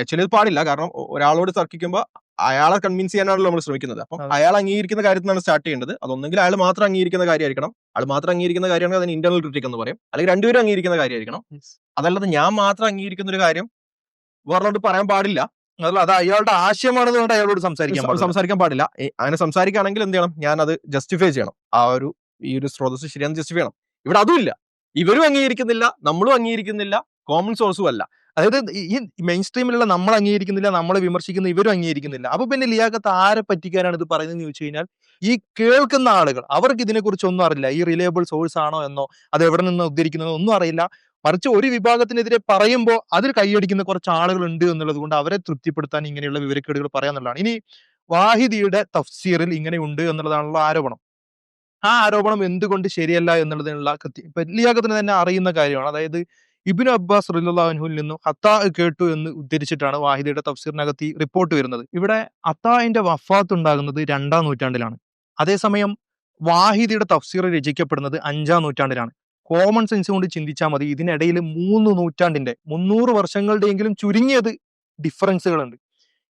ചിലത് പാടില്ല, കാരണം ഒരാളോട് തർക്കിക്കുമ്പോൾ അയാളെ കൺവിൻസ് ചെയ്യാനാണല്ലോ നമ്മൾ ശ്രമിക്കുന്നത്. അപ്പം അയാൾ അംഗീകരിക്കുന്ന കാര്യത്തിനാണ് സ്റ്റാർട്ട് ചെയ്യേണ്ടത്. അതൊന്നെങ്കിൽ അയാൾ മാത്രം അംഗീകരിക്കുന്ന കാര്യമായിരിക്കണം, അയാൾ മാത്രം അംഗീകരിക്കുന്ന കാര്യമാണെങ്കിൽ അതിന് ഇന്റർണൽ ക്രിറ്റിക് എന്ന് പറയും, അല്ലെങ്കിൽ രണ്ടുപേരും അംഗീകരിക്കുന്ന കാര്യമായിരിക്കണം. അതല്ലാതെ ഞാൻ മാത്രം അംഗീകരിക്കുന്ന ഒരു കാര്യം വേറൊരാളോട് പറയാൻ പാടില്ല, അത് അയാളുടെ ആശയമാണെന്നുകൊണ്ട് അയാളോട് സംസാരിക്കാൻ പാടില്ല. അങ്ങനെ സംസാരിക്കുകയാണെങ്കിൽ എന്ത് ചെയ്യണം, ഞാൻ അത് ജസ്റ്റിഫൈ ചെയ്യണം, ഈ ഒരു സ്രോതസ് ശരിയാണെന്ന് ജസ്റ്റിഫൈ ചെയ്യണം. ഇവിടെ അതുമില്ല, ഇവരും അംഗീകരിക്കുന്നില്ല, നമ്മളും അംഗീകരിക്കുന്നില്ല, കോമൺ സോഴ്സും അല്ല. അതായത് ഈ മെയിൻ സ്ട്രീമിലുള്ള നമ്മൾ അംഗീകരിക്കുന്നില്ല, നമ്മളെ വിമർശിക്കുന്ന ഇവരും അംഗീകരിക്കുന്നില്ല. അപ്പൊ പിന്നെ ലിയാഖത്ത് ആരെ പറ്റിക്കാനാണ് ഇത് പറയുന്നതെന്ന് ചോദിച്ചു കഴിഞ്ഞാൽ, ഈ കേൾക്കുന്ന ആളുകൾ അവർക്ക് ഇതിനെക്കുറിച്ച് ഒന്നും അറിയില്ല. ഈ റിലയബിൾ സോഴ്സ് ആണോ എന്നോ അത് എവിടെ നിന്ന് ഉദ്ധരിക്കുന്നതോ ഒന്നും അറിയില്ല. മറിച്ച് ഒരു വിഭാഗത്തിനെതിരെ പറയുമ്പോൾ അതിൽ കൈയടിക്കുന്ന കുറച്ച് ആളുകൾ ഉണ്ട് എന്നുള്ളത് കൊണ്ട് അവരെ തൃപ്തിപ്പെടുത്താൻ ഇങ്ങനെയുള്ള വിവരക്കേടുകൾ പറയാന്നുള്ളതാണ്. ഇനി വാഹിദിയുടെ തഫ്സീറിൽ ഇങ്ങനെ ഉണ്ട് എന്നുള്ളതാണല്ലോ ആരോപണം. ആ ആരോപണം എന്തുകൊണ്ട് ശരിയല്ല എന്നുള്ളതിനുള്ള ഇപ്പൊ ലിയാഖത്തിന് തന്നെ അറിയുന്ന കാര്യമാണ്. അതായത് ഇബ്നു അബ്ബാസ് റളിയല്ലാഹു അൻഹുവിൽ നിന്നും അത്താ കേട്ടു എന്ന് ഉദ്ധരിച്ചിട്ടാണ് വാഹിദിയുടെ തഫ്സീറിനകത്ത് റിപ്പോർട്ട് വരുന്നത്. ഇവിടെ അത്താഇന്റെ വഫാത്ത് ഉണ്ടാകുന്നത് 2-ാം നൂറ്റാണ്ടിലാണ്. അതേസമയം വാഹിദിയുടെ തഫ്സീർ രചിക്കപ്പെടുന്നത് 5-ാം നൂറ്റാണ്ടിലാണ്. കോമൺ സെൻസ് കൊണ്ട് ചിന്തിച്ചാൽ മതി, ഇതിനിടയിൽ 3 നൂറ്റാണ്ടിന്റെ 300 വർഷങ്ങളുടെയെങ്കിലും ചുരുങ്ങിയത് ഡിഫറൻസുകളുണ്ട്.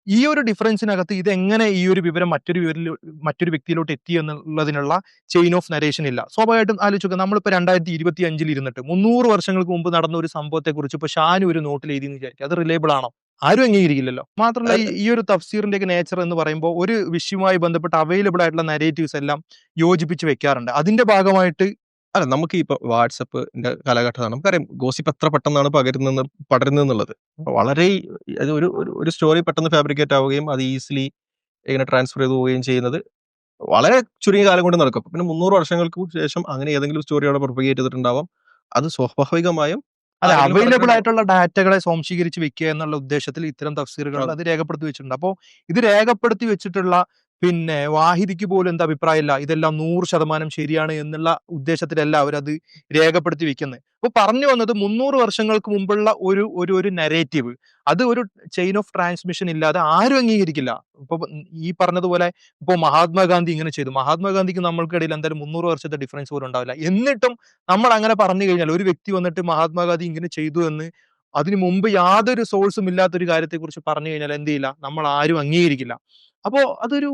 ഈ ഒരു ഡിഫറൻസിനകത്ത് ഇതെങ്ങനെ ഈ ഒരു വിവരം മറ്റൊരു വ്യക്തിയിലോട്ട് എത്തി എന്നുള്ളതിനുള്ള ചെയിൻ ഓഫ് നരേഷൻ ഇല്ല. സ്വാഭാവികമായിട്ടും ആലോചിക്കുക, നമ്മളിപ്പോൾ 2025 ഇരുന്നിട്ട് 300 വർഷങ്ങൾക്ക് മുമ്പ് നടന്ന ഒരു സംഭവത്തെ കുറിച്ച് ഇപ്പൊ ഷാനു ഒരു നോട്ടിൽ എഴുതി എന്ന് വിചാരിക്കുക, അത് റിലേബിൾ ആണോ? ആരും അംഗീകരിക്കില്ലല്ലോ. മാത്രമല്ല ഈ ഒരു തഫ്സീറിന്റെ ഒക്കെ നേച്ചർ എന്ന് പറയുമ്പോൾ ഒരു വിഷയവുമായി ബന്ധപ്പെട്ട് അവൈലബിൾ ആയിട്ടുള്ള നരേറ്റീവ്സ് എല്ലാം യോജിപ്പിച്ച് വെക്കാറുണ്ട്. അതിന്റെ ഭാഗമായിട്ട് അല്ല, നമുക്ക് ഇപ്പൊ വാട്സപ്പിന്റെ കാലഘട്ടമാണ്. നമുക്കറിയാം ഗോസിപ്പ് എത്ര പെട്ടെന്നാണ് പടരുന്നത്. വളരെ അത് ഒരു സ്റ്റോറി പെട്ടെന്ന് ഫാബ്രിക്കേറ്റ് ആവുകയും അത് ഈസിലി ഇങ്ങനെ ട്രാൻസ്ഫർ ചെയ്ത് പോവുകയും ചെയ്യുന്നത് വളരെ ചുരുങ്ങിയ കാലം കൊണ്ട് നടക്കും. പിന്നെ 300 വർഷങ്ങൾക്ക് ശേഷം അങ്ങനെ ഏതെങ്കിലും സ്റ്റോറി അവിടെ പ്രൊപ്പഗേറ്റ് ചെയ്തിട്ടുണ്ടാവാം. അത് സ്വാഭാവികമായും അതെ, ആരെങ്കിലും അവൈലബിൾ പറഞ്ഞിട്ടുണ്ടാവും. ആയിട്ടുള്ള ഡാറ്റകളെ സ്വാംശീകരിച്ച് വെക്കുക എന്നുള്ള ഉദ്ദേശത്തിൽ ഇത്തരം തഫ്സീറുകൾ അതെ. അത് രേഖപ്പെടുത്തി വെച്ചിട്ടുണ്ട്. അപ്പോൾ ഇത് രേഖപ്പെടുത്തി വെച്ചിട്ടുള്ള വാഹിദിക്ക് പോലും എന്താ അഭിപ്രായമില്ല, ഇതെല്ലാം 100% ശരിയാണ് എന്നുള്ള ഉദ്ദേശത്തിലല്ല അവരത് രേഖപ്പെടുത്തി വെക്കുന്നത്. അപ്പൊ പറഞ്ഞു വന്നത് 300 വർഷങ്ങൾക്ക് മുമ്പുള്ള ഒരു നരേറ്റീവ്, അത് ഒരു ചെയിൻ ഓഫ് ട്രാൻസ്മിഷൻ ഇല്ലാതെ ആരും അംഗീകരിക്കില്ല. ഇപ്പൊ ഈ പറഞ്ഞതുപോലെ ഇപ്പൊ മഹാത്മാഗാന്ധി ഇങ്ങനെ ചെയ്തു, മഹാത്മാഗാന്ധിക്ക് നമ്മൾക്കിടയിൽ എന്തായാലും 300 വർഷത്തെ ഡിഫറൻസ് പോലും ഉണ്ടാവില്ല. എന്നിട്ടും നമ്മൾ അങ്ങനെ പറഞ്ഞു കഴിഞ്ഞാൽ, ഒരു വ്യക്തി വന്നിട്ട് മഹാത്മാഗാന്ധി ഇങ്ങനെ ചെയ്തു എന്ന് അതിനു മുമ്പ് യാതൊരു സോഴ്സും ഇല്ലാത്തൊരു കാര്യത്തെക്കുറിച്ച് പറഞ്ഞു കഴിഞ്ഞാൽ എന്ത് ചെയ്യില്ല, നമ്മൾ ആരും അംഗീകരിക്കില്ല. അപ്പോ അതൊരു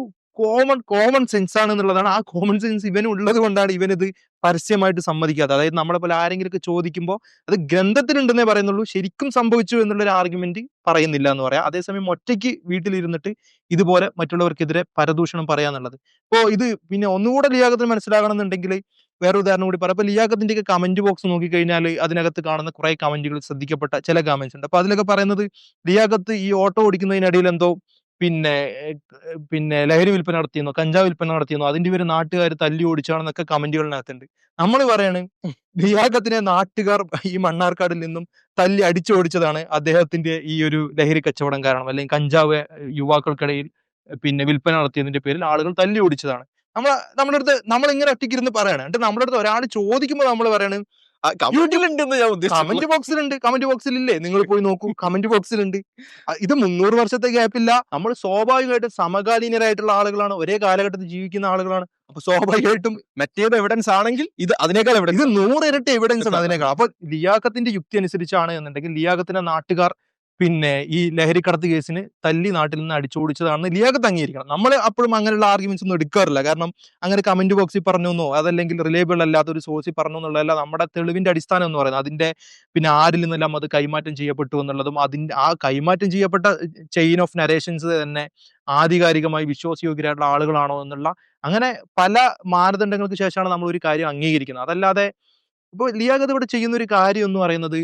കോമൺ സെൻസ് ആണ് എന്നുള്ളതാണ്. ആ കോമൺ സെൻസ് ഇവന് ഉള്ളത് കൊണ്ടാണ് ഇവനിത് പരസ്യമായിട്ട് സമ്മതിക്കാത്തത്. അതായത് നമ്മളെ പോലെ ആരെങ്കിലുമൊക്കെ ചോദിക്കുമ്പോൾ അത് ഗ്രന്ഥത്തിലുണ്ടെന്നേ പറയുന്നുള്ളൂ, ശരിക്കും സംഭവിച്ചു എന്നുള്ളൊരു ആർഗ്യുമെന്റ് പറയുന്നില്ല എന്ന് പറയാം. അതേസമയം ഒറ്റയ്ക്ക് വീട്ടിലിരുന്നിട്ട് ഇതുപോലെ മറ്റുള്ളവർക്കെതിരെ പരദൂഷണം പറയാന്നുള്ളത്. അപ്പോൾ ഇത് പിന്നെ ഒന്നുകൂടെ ലിയാഖത്തിന് മനസ്സിലാകണം എന്നുണ്ടെങ്കിൽ വേറെ ഉദാഹരണം കൂടി പറയാം. അപ്പൊ ലിയാഖത്തിന്റെ ഒക്കെ കമന്റ് ബോക്സ് നോക്കിക്കഴിഞ്ഞാൽ അതിനകത്ത് കാണുന്ന കുറെ കമന്റുകൾ ശ്രദ്ധിക്കപ്പെട്ട ചില കമന്റ്സ് ഉണ്ട്. അപ്പൊ അതിലൊക്കെ പറയുന്നത് ലിയാഖത്ത് ഈ ഓട്ടോ ഓടിക്കുന്നതിനിടയിൽ എന്തോ പിന്നെ ലഹരി വിൽപ്പന നടത്തിയെന്നോ കഞ്ചാവ് വിൽപ്പന നടത്തിയെന്നോ അതിന്റെ ഇവര് നാട്ടുകാർ തല്ലി ഓടിച്ചാണെന്നൊക്കെ കമന്റുകളിനകത്തുണ്ട്. നമ്മൾ പറയാണ് ലിയാഖത്തിനെ നാട്ടുകാർ ഈ മണ്ണാർക്കാടിൽ നിന്നും തല്ലി അടിച്ചോടിച്ചതാണ് അദ്ദേഹത്തിന്റെ ഈ ഒരു ലഹരി കച്ചവടം കാരണം, അല്ലെങ്കിൽ കഞ്ചാവ് യുവാക്കൾക്കിടയിൽ വിൽപ്പന നടത്തിയതിന്റെ പേരിൽ ആളുകൾ തല്ലി ഓടിച്ചതാണ്. നമ്മുടെ അടുത്ത് നമ്മൾ ഇങ്ങനെ ഒറ്റയ്ക്കിരുന്ന് പറയണം. എന്നിട്ട് നമ്മുടെ അടുത്ത് ഒരാൾ ചോദിക്കുമ്പോൾ നമ്മൾ പറയാണ് കമന്റിലുണ്ടെന്ന് ഞാൻ ഉദ്ദേശിച്ചു. കമന്റ് ബോക്സിലില്ലേ, നിങ്ങൾ പോയി നോക്കൂ, കമന്റ് ബോക്സിലുണ്ട്. ഇത് 300 വർഷത്തെ ഗ്യാപ്പില്ല. നമ്മൾ സ്വാഭാവികമായിട്ടും സമകാലീനരായിട്ടുള്ള ആളുകളാണ്, ഒരേ കാലഘട്ടത്തിൽ ജീവിക്കുന്ന ആളുകളാണ്. അപ്പൊ സ്വാഭാവികമായിട്ടും മറ്റേത് എവിഡൻസ് ആണെങ്കിൽ ഇത് അതിനേക്കാൾ ഇത് എവിഡൻസ് 100 ഇരട്ടി എവിഡൻസ് ആണ് അതിനേക്കാൾ. അപ്പൊ ലിയാഖത്തിന്റെ യുക്തി അനുസരിച്ചാണ് എന്നുണ്ടെങ്കിൽ ലിയാഖത്തിന്റെ നാട്ടുകാർ ഈ ലഹരിക്കടത്ത് കേസിന് തല്ലി നാട്ടിൽ നിന്ന് അടിച്ചോടിച്ചതാണെന്ന് ലിയാഖത്ത് അംഗീകരിക്കണം. നമ്മൾ അപ്പോഴും അങ്ങനെയുള്ള ആർഗ്യുമെന്റ്സ് ഒന്നും എടുക്കാറില്ല. കാരണം അങ്ങനെ കമന്റ് ബോക്സിൽ പറഞ്ഞോ അതല്ലെങ്കിൽ റിലേബിൾ അല്ലാത്ത ഒരു സോഴ്സിൽ പറഞ്ഞു എന്നുള്ളതല്ല നമ്മുടെ തെളിവിന്റെ അടിസ്ഥാനം എന്ന് പറയുന്നത്. അതിന്റെ ആരിൽ നിന്നെല്ലാം അത് കൈമാറ്റം ചെയ്യപ്പെട്ടു എന്നുള്ളതും ആ കൈമാറ്റം ചെയ്യപ്പെട്ട ചെയിൻ ഓഫ് നരേഷൻസ് തന്നെ ആധികാരികമായി വിശ്വാസയോഗ്യരായിട്ടുള്ള ആളുകളാണോ എന്നുള്ള അങ്ങനെ പല മാനദണ്ഡങ്ങൾക്ക് ശേഷമാണ് നമ്മൾ ഒരു കാര്യം അംഗീകരിക്കുന്നത്. അതല്ലാതെ ഇപ്പൊ ലിയാഖത്ത് ഇവിടെ ചെയ്യുന്ന ഒരു കാര്യം എന്ന് പറയുന്നത്,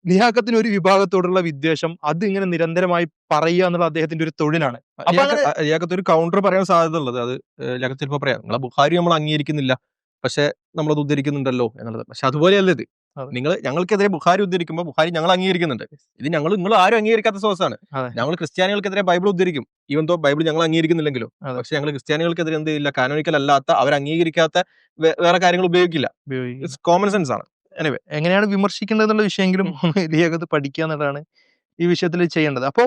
ലിയാഖത്തിന് ഒരു വിഭാഗത്തോടുള്ള വിദ്വേഷം അത് ഇങ്ങനെ നിരന്തരമായി പറയുക എന്നുള്ള അദ്ദേഹത്തിന്റെ ഒരു തൊഴിലാണ്. അപ്പൊ ലിയാഖത്ത് ഒരു കൗണ്ടർ പറയാൻ സാധ്യത ഉള്ളത്, അത് ലിയാഖത്ത് ചിലപ്പോൾ പറയാം നിങ്ങളെ ബുഖാരി നമ്മൾ അംഗീകരിക്കുന്നില്ല പക്ഷെ നമ്മളത് ഉദ്ധരിക്കുന്നുണ്ടല്ലോ എന്നുള്ളത്. പക്ഷെ അതുപോലെയല്ല ഇത്. അതെ. ഞങ്ങൾക്കെതിരെ ബുഖാരി ഉദ്ധരിക്കുമ്പോൾ ബുഖാരി ഞങ്ങൾ അംഗീകരിക്കുന്നുണ്ട്. ഇത് നിങ്ങൾ ആരും അംഗീകരിക്കാത്ത സോഴ്സാണ്. അതെ. ഞങ്ങൾ ക്രിസ്ത്യാനികൾക്കെതിരെ ബൈബിൾ ഉദ്ധരിക്കും, ഈവൻ തോ ബൈബിൾ ഞങ്ങൾ അംഗീകരിക്കുന്നില്ലെങ്കിലും. അതെ. പക്ഷെ ഞങ്ങൾ ക്രിസ്ത്യാനികൾക്കെതിരെ എന്ത് ചെയ്യില്ല, കാനോനിക്കൽ അല്ലാത്ത അവർ അംഗീകരിക്കാത്ത വേറെ കാര്യങ്ങൾ ഉപയോഗിക്കില്ല. ഇറ്റ്സ് കോമൺ സെൻസ് ആണ്. എങ്ങനെയാണ് വിമർശിക്കേണ്ടത് എന്നുള്ള വിഷയമെങ്കിലും ലിയാഖത്ത് പഠിക്കുക എന്നുള്ളതാണ് ഈ വിഷയത്തിൽ ചെയ്യേണ്ടത്. അപ്പോ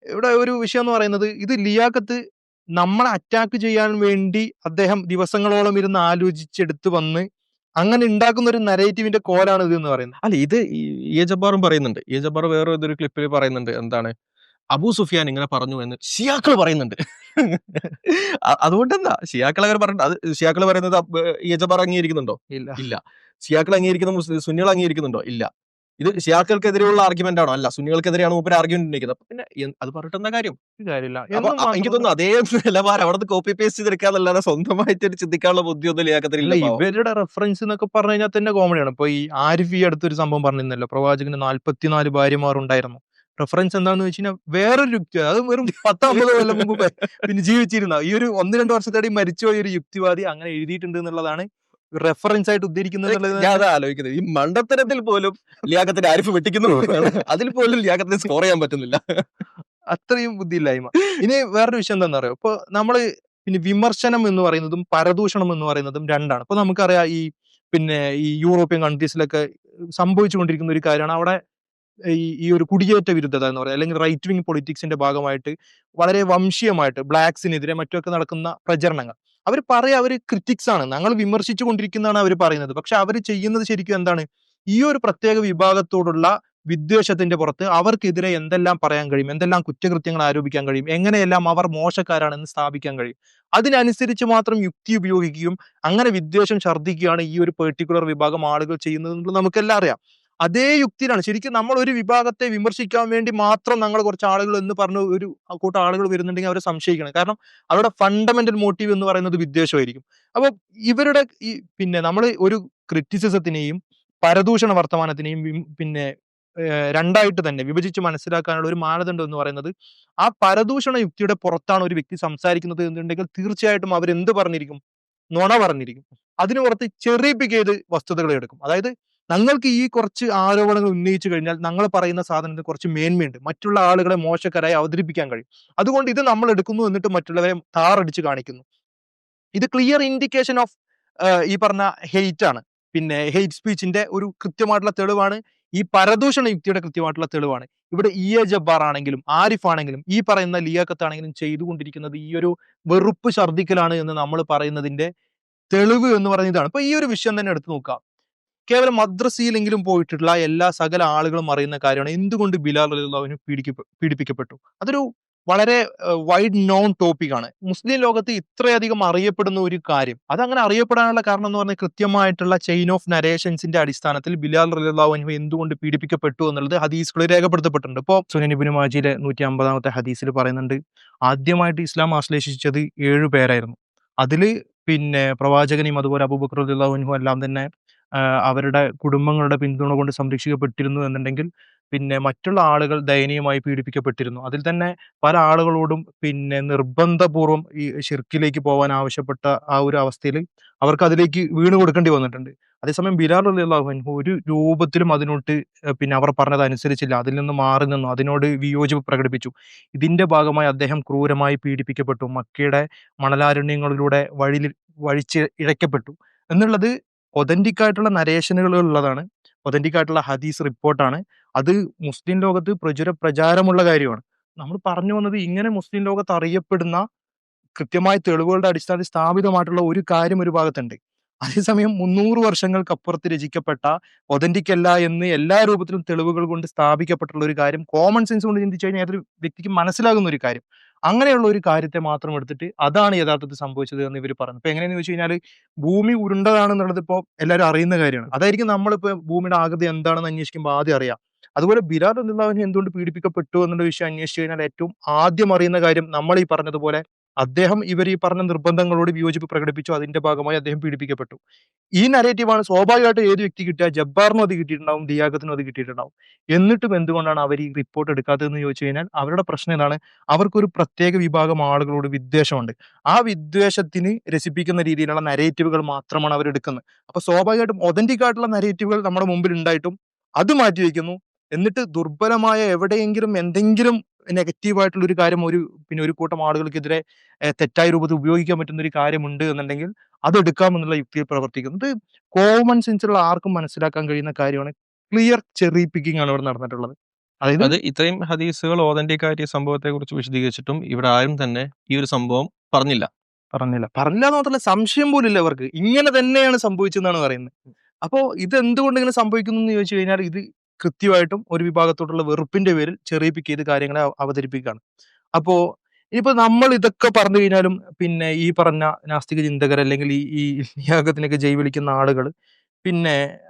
ഇവിടെ ഒരു വിഷയം എന്ന് പറയുന്നത്, ഇത് ലിയാഖത്ത് നമ്മളെ അറ്റാക്ക് ചെയ്യാൻ വേണ്ടി അദ്ദേഹം ദിവസങ്ങളോളം ഇരുന്ന് ആലോചിച്ചെടുത്ത് വന്ന് അങ്ങനെ ഉണ്ടാക്കുന്ന ഒരു നരേറ്റീവിന്റെ കോലാണ് ഇത് എന്ന് പറയുന്നത്. അല്ല, ഇത് ജബ്ബാറും പറയുന്നുണ്ട്. ജബ്ബാർ വേറെ ഏതൊരു ക്ലിപ്പിൽ പറയുന്നുണ്ട്, എന്താണ് അബൂ സുഫിയാൻ ഇങ്ങനെ പറഞ്ഞു എന്ന് ഷിയാക്കൾ പറയുന്നുണ്ട്. അതുകൊണ്ട് എന്താ ഷിയാക്കൾ അങ്ങനെ പറഞ്ഞിട്ട് അത് ഷിയാക്കൾ പറയുന്നത് ജബ്ബാർ അംഗീകരിക്കുന്നുണ്ടോ? ഇല്ല. ഷിയാക്കൾ അംഗീകരിക്കുന്ന സുന്നികൾ അംഗീകരിക്കുന്നുണ്ടോ? ഇല്ല. ഇത് ഷിയാക്കൾക്കെതിരെയുള്ള ആർഗ്യുമെന്റ് ആണോ? അല്ല, സുന്നികൾക്കെതിരെയാണ് മൂപ്പര് ആർഗ്യുമെന്റ് ഉന്നയിക്കുന്നത്. അപ്പൊ പിന്നെ അത് പറഞ്ഞിട്ട് എന്താ കാര്യം? എനിക്ക് തോന്നുന്നു അതേ നിലവാരം അവിടെ കോപ്പി പേസ്റ്റ് ചെയ്തെടുക്കാന്നല്ലാതെ സ്വന്തമായിട്ട് ചിന്തിക്കാനുള്ള ബുദ്ധിയൊന്നും ലിയാഖത്തിനില്ല. ഇവരുടെ റെഫറൻസ് എന്നൊക്കെ പറഞ്ഞു കഴിഞ്ഞാൽ തന്നെ കോമഡിയാണ്. ഇപ്പൊ ഈ ആരിഫ് ഈ അടുത്തൊരു സംഭവം പറഞ്ഞിരുന്നല്ലോ, പ്രവാചകന് 44 ഭാര്യമാരുണ്ടായിരുന്നു. റെഫറൻസ് എന്താണെന്ന് വെച്ച് കഴിഞ്ഞാൽ വേറൊരു യുക്തി, അത് വെറും 10-50 കൊല്ലം മുമ്പ് ജീവിച്ചിരുന്ന ഈ ഒരു 1-2 വർഷത്തേടി മരിച്ചുപോയ ഒരു യുക്തിവാദി അങ്ങനെ എഴുതിയിട്ടുണ്ട് എന്നുള്ളതാണ് റെഫറൻസ് ആയിട്ട് ഉദ്ധരിക്കുന്നത്. ഞാൻ അതാ ആലോചിക്കുന്നത്, ഈ മണ്ടത്തരത്തിൽ പോലും ലിയാഖത്തിന്റെ ആരിഫ് വെട്ടിക്കുന്നു, അതിൽ പോലും ലിയാഖത്തിന് സ്കോർ ചെയ്യാൻ പറ്റുന്നില്ല. അത്രയും ബുദ്ധിയില്ലായ്മ. ഇനി വേറൊരു വിഷയം എന്താണെന്ന് അറിയോ, ഇപ്പൊ നമ്മള് വിമർശനം എന്ന് പറയുന്നതും പരദൂഷണം എന്ന് പറയുന്നതും രണ്ടാണ്. ഇപ്പൊ നമുക്കറിയാം ഈ യൂറോപ്യൻ കൺട്രീസിലൊക്കെ സംഭവിച്ചുകൊണ്ടിരിക്കുന്ന ഒരു കാര്യമാണ്. അവിടെ ഈ ഒരു കുടിയേറ്റ വിരുദ്ധത എന്ന് പറയുന്നത്, അല്ലെങ്കിൽ റൈറ്റ് വിങ് പൊളിറ്റിക്സിന്റെ ഭാഗമായിട്ട് വളരെ വംശീയമായിട്ട് ബ്ലാക്സിനെതിരെ മറ്റൊക്കെ നടക്കുന്ന പ്രചരണങ്ങൾ. അവർ ക്രിറ്റിക്സ് ആണ്, ഞങ്ങൾ വിമർശിച്ചു കൊണ്ടിരിക്കുന്നതാണ് അവർ പറയുന്നത്. പക്ഷെ അവർ ചെയ്യുന്നത് ശരിക്കും എന്താണ്? ഈ ഒരു പ്രത്യേക വിഭാഗത്തോടുള്ള വിദ്വേഷത്തിന്റെ പുറത്ത് അവർക്കെതിരെ എന്തെല്ലാം പറയാൻ കഴിയും, എന്തെല്ലാം കുറ്റകൃത്യങ്ങൾ ആരോപിക്കാൻ കഴിയും, എങ്ങനെയെല്ലാം അവർ മോശക്കാരാണെന്ന് സ്ഥാപിക്കാൻ കഴിയും, അതിനനുസരിച്ച് മാത്രം യുക്തി ഉപയോഗിക്കുകയും അങ്ങനെ വിദ്വേഷം ഛർദ്ദിക്കുകയാണ് ഈ ഒരു പെർട്ടിക്കുലർ വിഭാഗം ആളുകൾ ചെയ്യുന്നത് എന്നുള്ളത് നമുക്കെല്ലാം അറിയാം. അതേ യുക്തിയിലാണ് ശരിക്കും നമ്മൾ ഒരു വിഭാഗത്തെ വിമർശിക്കാൻ വേണ്ടി മാത്രം ഞങ്ങൾ കുറച്ച് ആളുകൾ എന്ന് പറഞ്ഞ ഒരു കൂട്ടം ആളുകൾ വരുന്നുണ്ടെങ്കിൽ അവരെ സംശയിക്കണം. കാരണം അവരുടെ ഫണ്ടമെന്റൽ മോട്ടീവ് എന്ന് പറയുന്നത് വിദ്വേഷമായിരിക്കും. അപ്പൊ ഇവരുടെ ഈ നമ്മൾ ഒരു ക്രിറ്റിസിസത്തിനെയും പരദൂഷണ വർത്തമാനത്തിനെയും രണ്ടായിട്ട് തന്നെ വിഭജിച്ച് മനസ്സിലാക്കാനുള്ള ഒരു മാനദണ്ഡം എന്ന് പറയുന്നത്, ആ പരദൂഷണ യുക്തിയുടെ പുറത്താണ് ഒരു വ്യക്തി സംസാരിക്കുന്നത് എന്നുണ്ടെങ്കിൽ തീർച്ചയായിട്ടും അവരെന്ത് പറഞ്ഞിരിക്കും? നുണ പറഞ്ഞിരിക്കും. അതിന് പുറത്ത് ചെറിയ പിക്ക് ചെയ്ത് വസ്തുതകൾ എടുക്കും. അതായത് ഞങ്ങൾക്ക് ഈ കുറച്ച് ആരോപണങ്ങൾ ഉന്നയിച്ചു കഴിഞ്ഞാൽ ഞങ്ങൾ പറയുന്ന സാധനത്തിന് കുറച്ച് മേന്മയുണ്ട്, മറ്റുള്ള ആളുകളെ മോശക്കാരായി അവതരിപ്പിക്കാൻ കഴിയും, അതുകൊണ്ട് ഇത് നമ്മൾ എടുക്കുന്നു എന്നിട്ട് മറ്റുള്ളവരെ താറടിച്ച് കാണിക്കുന്നു. ഇത് ക്ലിയർ ഇൻഡിക്കേഷൻ ഓഫ് ഈ പറഞ്ഞ ഹെയ്റ്റ് ആണ്. ഹെയ്റ്റ് സ്പീച്ചിന്റെ ഒരു കൃത്യമായിട്ടുള്ള തെളിവാണ്. ഈ പരദൂഷണ യുക്തിയുടെ കൃത്യമായിട്ടുള്ള തെളിവാണ്. ഇവിടെ EA ജബ്ബാർ ആണെങ്കിലും ആരിഫ് ആണെങ്കിലും ഈ പറയുന്ന ലിയാഖത്ത് ആണെങ്കിലും ചെയ്തുകൊണ്ടിരിക്കുന്നത് ഈ ഒരു വെറുപ്പ് ഛർദ്ദിക്കലാണ് എന്ന് നമ്മൾ പറയുന്നതിന്റെ തെളിവ് എന്ന് പറയുന്നത് ഇതാണ്. ഇപ്പൊ ഈ ഒരു വിഷയം തന്നെ എടുത്തു നോക്കാം. കേവലം മദ്രസയിലെങ്കിലും പോയിട്ടുള്ള എല്ലാ സകല ആളുകളും അറിയുന്ന കാര്യമാണ് എന്തുകൊണ്ട് ബിലാൽ റളിയല്ലാഹു അൻഹു പീഡിപ്പിക്കപ്പെട്ടു. അതൊരു വളരെ വൈഡ് നോൺ ടോപ്പിക് ആണ്. മുസ്ലിം ലോകത്ത് ഇത്രയധികം അറിയപ്പെടുന്ന ഒരു കാര്യം, അതങ്ങനെ അറിയപ്പെടാനുള്ള കാരണം എന്ന് പറഞ്ഞാൽ കൃത്യമായിട്ടുള്ള ചെയിൻ ഓഫ് നരേഷൻസിന്റെ അടിസ്ഥാനത്തിൽ ബിലാൽ റളിയല്ലാഹു അൻഹു എന്തുകൊണ്ട് പീഡിപ്പിക്കപ്പെട്ടു എന്നുള്ളത് ഹദീസുകളിൽ രേഖപ്പെടുത്തപ്പെട്ടിട്ടുണ്ട്. ഇപ്പോൾ സുനൻ ഇബ്നു മാജയിലെ 150-ാമത്തെ ഹദീസിൽ പറയുന്നുണ്ട്, ആദ്യമായിട്ട് ഇസ്ലാം ആശ്ലേഷിച്ചത് 7 പേരായിരുന്നു. അതില് പ്രവാചകനെയും അതുപോലെ അബൂബക്കർ റളിയല്ലാഹു അൻഹു എല്ലാം തന്നെ അവരുടെ കുടുംബങ്ങളുടെ പിന്തുണ കൊണ്ട് സംരക്ഷിക്കപ്പെട്ടിരുന്നു എന്നുണ്ടെങ്കിൽ മറ്റുള്ള ആളുകൾ ദയനീയമായി പീഡിപ്പിക്കപ്പെട്ടിരുന്നു. അതിൽ തന്നെ പല ആളുകളോടും നിർബന്ധപൂർവ്വം ഈ ഷിർക്കിലേക്ക് പോകാൻ ആവശ്യപ്പെട്ട ആ ഒരു അവസ്ഥയിൽ അവർക്ക് അതിലേക്ക് വീണ് കൊടുക്കേണ്ടി വന്നിട്ടുണ്ട്. അതേസമയം ബിലാൽ റളിയല്ലാഹു അൻഹു ഒരു രൂപത്തിലും അതിനോട്ട് അവർ പറഞ്ഞത് അനുസരിച്ചില്ല, അതിൽ നിന്ന് മാറി നിന്നു, അതിനോട് വിയോജിപ്പ് പ്രകടിപ്പിച്ചു. ഇതിന്റെ ഭാഗമായി അദ്ദേഹം ക്രൂരമായി പീഡിപ്പിക്കപ്പെട്ടു, മക്കയുടെ മണലാരണ്യങ്ങളിലൂടെ വഴിച്ച് ഇഴയ്ക്കപ്പെട്ടു എന്നുള്ളത് ഒതന്റിക് ആയിട്ടുള്ള നരേഷനുകൾ ഉള്ളതാണ്, ഒതന്റിക് ആയിട്ടുള്ള ഹദീസ് റിപ്പോർട്ടാണ്. അത് മുസ്ലിം ലോകത്ത് പ്രചാരമുള്ള കാര്യമാണ്. നമ്മൾ പറഞ്ഞു വന്നത് ഇങ്ങനെ മുസ്ലിം ലോകത്ത് അറിയപ്പെടുന്ന കൃത്യമായ തെളിവുകളുടെ അടിസ്ഥാനത്തിൽ സ്ഥാപിതമായിട്ടുള്ള ഒരു കാര്യം ഒരു ഭാഗത്തുണ്ട്. അതേസമയം 300 വർഷങ്ങൾക്കപ്പുറത്ത് രചിക്കപ്പെട്ട ഒതന്റിക് അല്ല എന്ന് എല്ലാ രൂപത്തിലും തെളിവുകൾ കൊണ്ട് സ്ഥാപിക്കപ്പെട്ടുള്ള ഒരു കാര്യം കോമൺ സെൻസ് കൊണ്ട് ചിന്തിച്ചു കഴിഞ്ഞാൽ ഏതൊരു വ്യക്തിക്ക് മനസ്സിലാകുന്ന ഒരു കാര്യം, അങ്ങനെയുള്ള ഒരു കാര്യത്തെ മാത്രം എടുത്തിട്ട് അതാണ് യഥാർത്ഥത്തിൽ സംഭവിച്ചത് എന്ന് ഇവർ പറഞ്ഞു. ഇപ്പൊ എങ്ങനെയെന്ന് വെച്ച് കഴിഞ്ഞാൽ ഭൂമി ഉരുണ്ടതാണെന്നുള്ളത് ഇപ്പോൾ എല്ലാവരും അറിയുന്ന കാര്യമാണ്. അതായിരിക്കും നമ്മളിപ്പോൾ ഭൂമിയുടെ ആകൃതി എന്താണെന്ന് അന്വേഷിക്കുമ്പോൾ ആദ്യം അറിയാം. അതുപോലെ ബിലാൽ റളിയല്ലാഹു അൻഹു എന്തുകൊണ്ട് പീഡിപ്പിക്കപ്പെട്ടു എന്നുള്ള വിഷയം അന്വേഷിച്ചു കഴിഞ്ഞാൽ ഏറ്റവും ആദ്യം അറിയുന്ന കാര്യം നമ്മൾ ഈ പറഞ്ഞതുപോലെ അദ്ദേഹം ഇവർ ഈ പറഞ്ഞ നിർബന്ധങ്ങളോട് വിയോജിപ്പ് പ്രകടിപ്പിച്ചു, അതിന്റെ ഭാഗമായി അദ്ദേഹം പീഡിപ്പിക്കപ്പെട്ടു. ഈ നരേറ്റീവാണ് സ്വാഭാവികമായിട്ട് ഏത് വ്യക്തി കിട്ടുക, ജബ്ബാറിനും അത് കിട്ടിയിട്ടുണ്ടാവും, ലിയാഖത്തിനും അത് കിട്ടിയിട്ടുണ്ടാവും. എന്നിട്ടും എന്തുകൊണ്ടാണ് അവർ ഈ റിപ്പോർട്ട് എടുക്കാത്തതെന്ന് ചോദിച്ചു കഴിഞ്ഞാൽ അവരുടെ പ്രശ്നം ഇതാണ്, അവർക്കൊരു പ്രത്യേക വിഭാഗം ആളുകളോട് വിദ്വേഷമുണ്ട്. ആ വിദ്വേഷത്തിന് രസിപ്പിക്കുന്ന രീതിയിലുള്ള നരേറ്റീവുകൾ മാത്രമാണ് അവർ എടുക്കുന്നത്. അപ്പൊ സ്വാഭാവികമായിട്ടും ഒതന്റിക് ആയിട്ടുള്ള നരേറ്റീവുകൾ നമ്മുടെ മുമ്പിൽ ഉണ്ടായിട്ടും അത് മാറ്റിവെക്കുന്നു. എന്നിട്ട് ദുർബലമായ എവിടെയെങ്കിലും എന്തെങ്കിലും നെഗറ്റീവായിട്ടുള്ള ഒരു കാര്യം ഒരു കൂട്ടം ആളുകൾക്കെതിരെ തെറ്റായ രൂപത്തിൽ ഉപയോഗിക്കാൻ പറ്റുന്ന ഒരു കാര്യമുണ്ട് എന്നുണ്ടെങ്കിൽ അതെടുക്കാമെന്നുള്ള യുക്തിയിൽ പ്രവർത്തിക്കുന്നത് കോമൺ സെൻസുള്ള ആർക്കും മനസ്സിലാക്കാൻ കഴിയുന്ന കാര്യമാണ്. ക്ലിയർ ചെറി പിക്കിംഗ് ആണ് ഇവിടെ നടന്നിട്ടുള്ളത്. അത് ഇത്രയും ഹദീസുകൾ ഓതന്റിക് ആയിട്ട് ഈ സംഭവത്തെ കുറിച്ച് വിശദീകരിച്ചിട്ടും ഇവിടെ ആരും തന്നെ ഈ ഒരു സംഭവം പറഞ്ഞില്ല എന്ന് മാത്രമല്ല സംശയം പോലും ഇല്ല അവർക്ക്, ഇങ്ങനെ തന്നെയാണ് സംഭവിച്ചതെന്നാണ് പറയുന്നത്. അപ്പോ ഇത് എന്തുകൊണ്ട് ഇങ്ങനെ സംഭവിക്കുന്നു എന്ന് ചോദിച്ചു കഴിഞ്ഞാൽ ഇത് കൃത്യമായിട്ടും ഒരു വിഭാഗത്തോടുള്ള വെറുപ്പിന്റെ പേരിൽ ചെറിയ പിക്ക് ചെയ്ത് കാര്യങ്ങളെ അവതരിപ്പിക്കുകയാണ്. അപ്പോ ഇനിയിപ്പോ നമ്മൾ ഇതൊക്കെ പറഞ്ഞു കഴിഞ്ഞാലും ഈ പറഞ്ഞ നാസ്തിക ചിന്തകർ അല്ലെങ്കിൽ ഈ യാഗത്തിനൊക്കെ ജയ് വിളിക്കുന്ന ആളുകൾ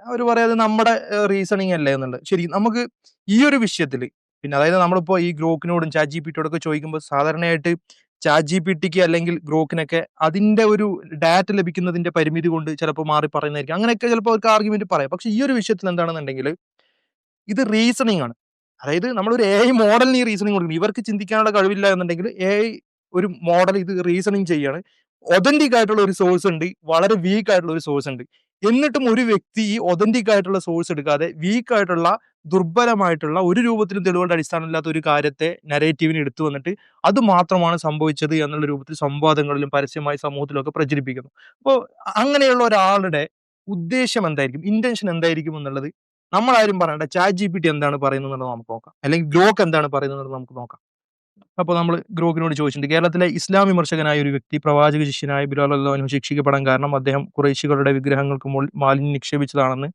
അവർ പറയാതെ നമ്മുടെ റീസണിങ് അല്ലേ എന്നുള്ളത്. ശരി, നമുക്ക് ഈ ഒരു വിഷയത്തിൽ അതായത് നമ്മളിപ്പോ ഈ ഗ്രോക്കിനോടും ChatGPT-യോടൊക്കെ ചോദിക്കുമ്പോൾ സാധാരണയായിട്ട് ChatGPT-ക്ക് അല്ലെങ്കിൽ ഗ്രോക്കിനൊക്കെ അതിന്റെ ഒരു ഡാറ്റ ലഭിക്കുന്നതിന്റെ പരിമിതി കൊണ്ട് ചിലപ്പോൾ മാറി പറയുന്നതായിരിക്കും, അങ്ങനെയൊക്കെ ചിലപ്പോൾ അവർക്ക് ആർഗ്യുമെന്റ് പറയാം. പക്ഷെ ഈ ഒരു വിഷയത്തിൽ എന്താണെന്നുണ്ടെങ്കിൽ ഇത് റീസണിങ് ആണ്. അതായത് നമ്മളൊരു AI മോഡലിന് ഈ റീസണിങ് കൊടുക്കണം. ഇവർക്ക് ചിന്തിക്കാനുള്ള കഴിവില്ല എന്നുണ്ടെങ്കിൽ AI ഒരു മോഡൽ ഇത് റീസണിങ് ചെയ്യാണ്. ഒതന്റിക് ആയിട്ടുള്ള ഒരു സോഴ്സ് ഉണ്ട്, വളരെ വീക്ക് ആയിട്ടുള്ള ഒരു സോഴ്സ് ഉണ്ട്. എന്നിട്ടും ഒരു വ്യക്തി ഈ ഒതന്റിക് ആയിട്ടുള്ള സോഴ്സ് എടുക്കാതെ വീക്ക് ആയിട്ടുള്ള ദുർബലമായിട്ടുള്ള ഒരു രൂപത്തിലും തെളിവുകളുടെ അടിസ്ഥാനമില്ലാത്ത ഒരു കാര്യത്തെ നരേറ്റീവിന് എടുത്തു വന്നിട്ട് അത് മാത്രമാണ് സംഭവിച്ചത് എന്നുള്ള രൂപത്തിൽ സംവാദങ്ങളിലും പരസ്യമായി സമൂഹത്തിലൊക്കെ പ്രചരിപ്പിക്കുന്നു. അപ്പോൾ അങ്ങനെയുള്ള ഒരാളുടെ ഉദ്ദേശം എന്തായിരിക്കും, ഇന്റൻഷൻ എന്തായിരിക്കും എന്നുള്ളത് നമ്മളാരും പറയണ്ട. ChatGPT എന്താണ് പറയുന്നത് എന്നുള്ളത് നമുക്ക് നോക്കാം, അല്ലെങ്കിൽ ഗ്രോക്ക് എന്താണ് പറയുന്നത് എന്നുള്ളത് നമുക്ക് നോക്കാം. അപ്പോൾ നമ്മൾ ഗ്രോക്കിനോട് ചോദിച്ചിട്ടുണ്ട്, കേരളത്തിലെ ഇസ്ലാം വിമർശകനായ ഒരു വ്യക്തി പ്രവാചക ശിഷ്യനായ ബിലാൽ റളിയല്ലാഹു അൻഹു ശിക്ഷിക്കപ്പെടാൻ കാരണം അദ്ദേഹം ഖുറൈശികളുടെ വിഗ്രഹങ്ങൾക്ക് മുകളിൽ മാലിന്യം നിക്ഷേപിച്ചതാണെന്ന്